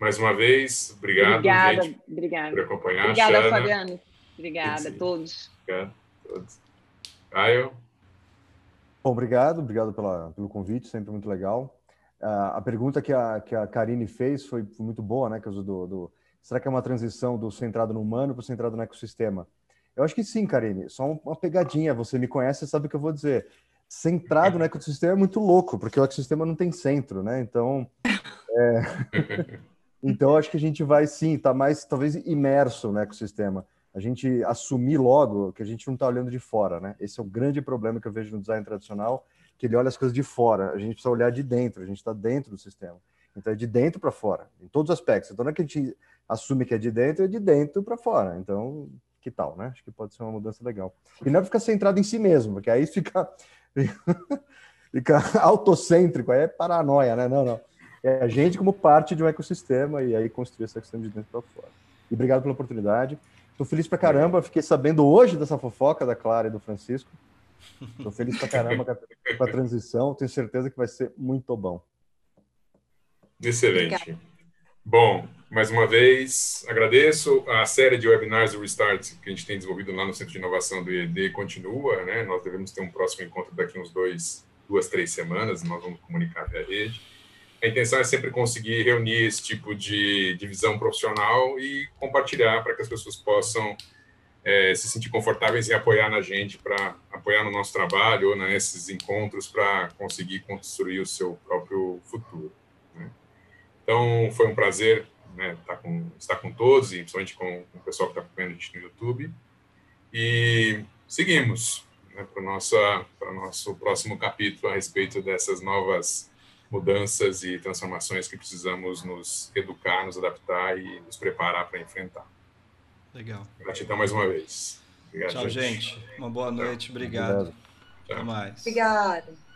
mais uma vez, obrigado, gente, por acompanhar. Obrigada, Shana. Fabiano. Obrigada a todos. Obrigado a todos. Caio? Bom, obrigado pelo convite, sempre muito legal. A pergunta que a Karine fez foi muito boa, né? Que será que é uma transição do centrado no humano para o centrado no ecossistema? Eu acho que sim, Karine. Só uma pegadinha. Você me conhece, sabe o que eu vou dizer. Centrado no ecossistema é muito louco, porque o ecossistema não tem centro, né? Então, então acho que a gente vai sim estar mais, talvez, imerso no ecossistema. A gente assumir logo que a gente não está olhando de fora, né? Esse é o grande problema que eu vejo no design tradicional, que ele olha as coisas de fora. A gente precisa olhar de dentro, a gente está dentro do sistema. Então é de dentro para fora, em todos os aspectos. Então não é que a gente assume que é de dentro para fora. Então, que tal, né? Acho que pode ser uma mudança legal. E não é ficar centrado em si mesmo, porque aí fica autocêntrico, aí é paranoia, né? Não. É a gente como parte de um ecossistema, e aí construir esse ecossistema de dentro para fora. E obrigado pela oportunidade. Estou feliz pra caramba, fiquei sabendo hoje dessa fofoca da Clara e do Francisco. Estou feliz pra caramba com a transição, tenho certeza que vai ser muito bom. Excelente. Obrigada. Bom, mais uma vez, agradeço. A série de webinars do Restart que a gente tem desenvolvido lá no Centro de Inovação do IED continua, né? Nós devemos ter um próximo encontro daqui a uns 2-3 semanas, nós vamos comunicar via rede. A intenção é sempre conseguir reunir esse tipo de visão profissional e compartilhar para que as pessoas possam se sentir confortáveis e apoiar na gente, para apoiar no nosso trabalho ou nesses encontros para conseguir construir o seu próprio futuro, né? Então, foi um prazer, né, estar com todos, e principalmente com o pessoal que está acompanhando a gente no YouTube. E seguimos, né, para o nosso próximo capítulo a respeito dessas novas mudanças e transformações que precisamos nos educar, nos adaptar e nos preparar para enfrentar. Legal. Gratidão mais uma vez. Obrigado, Tchau, gente. Uma boa noite. Obrigado. Obrigado. Até mais. Obrigada.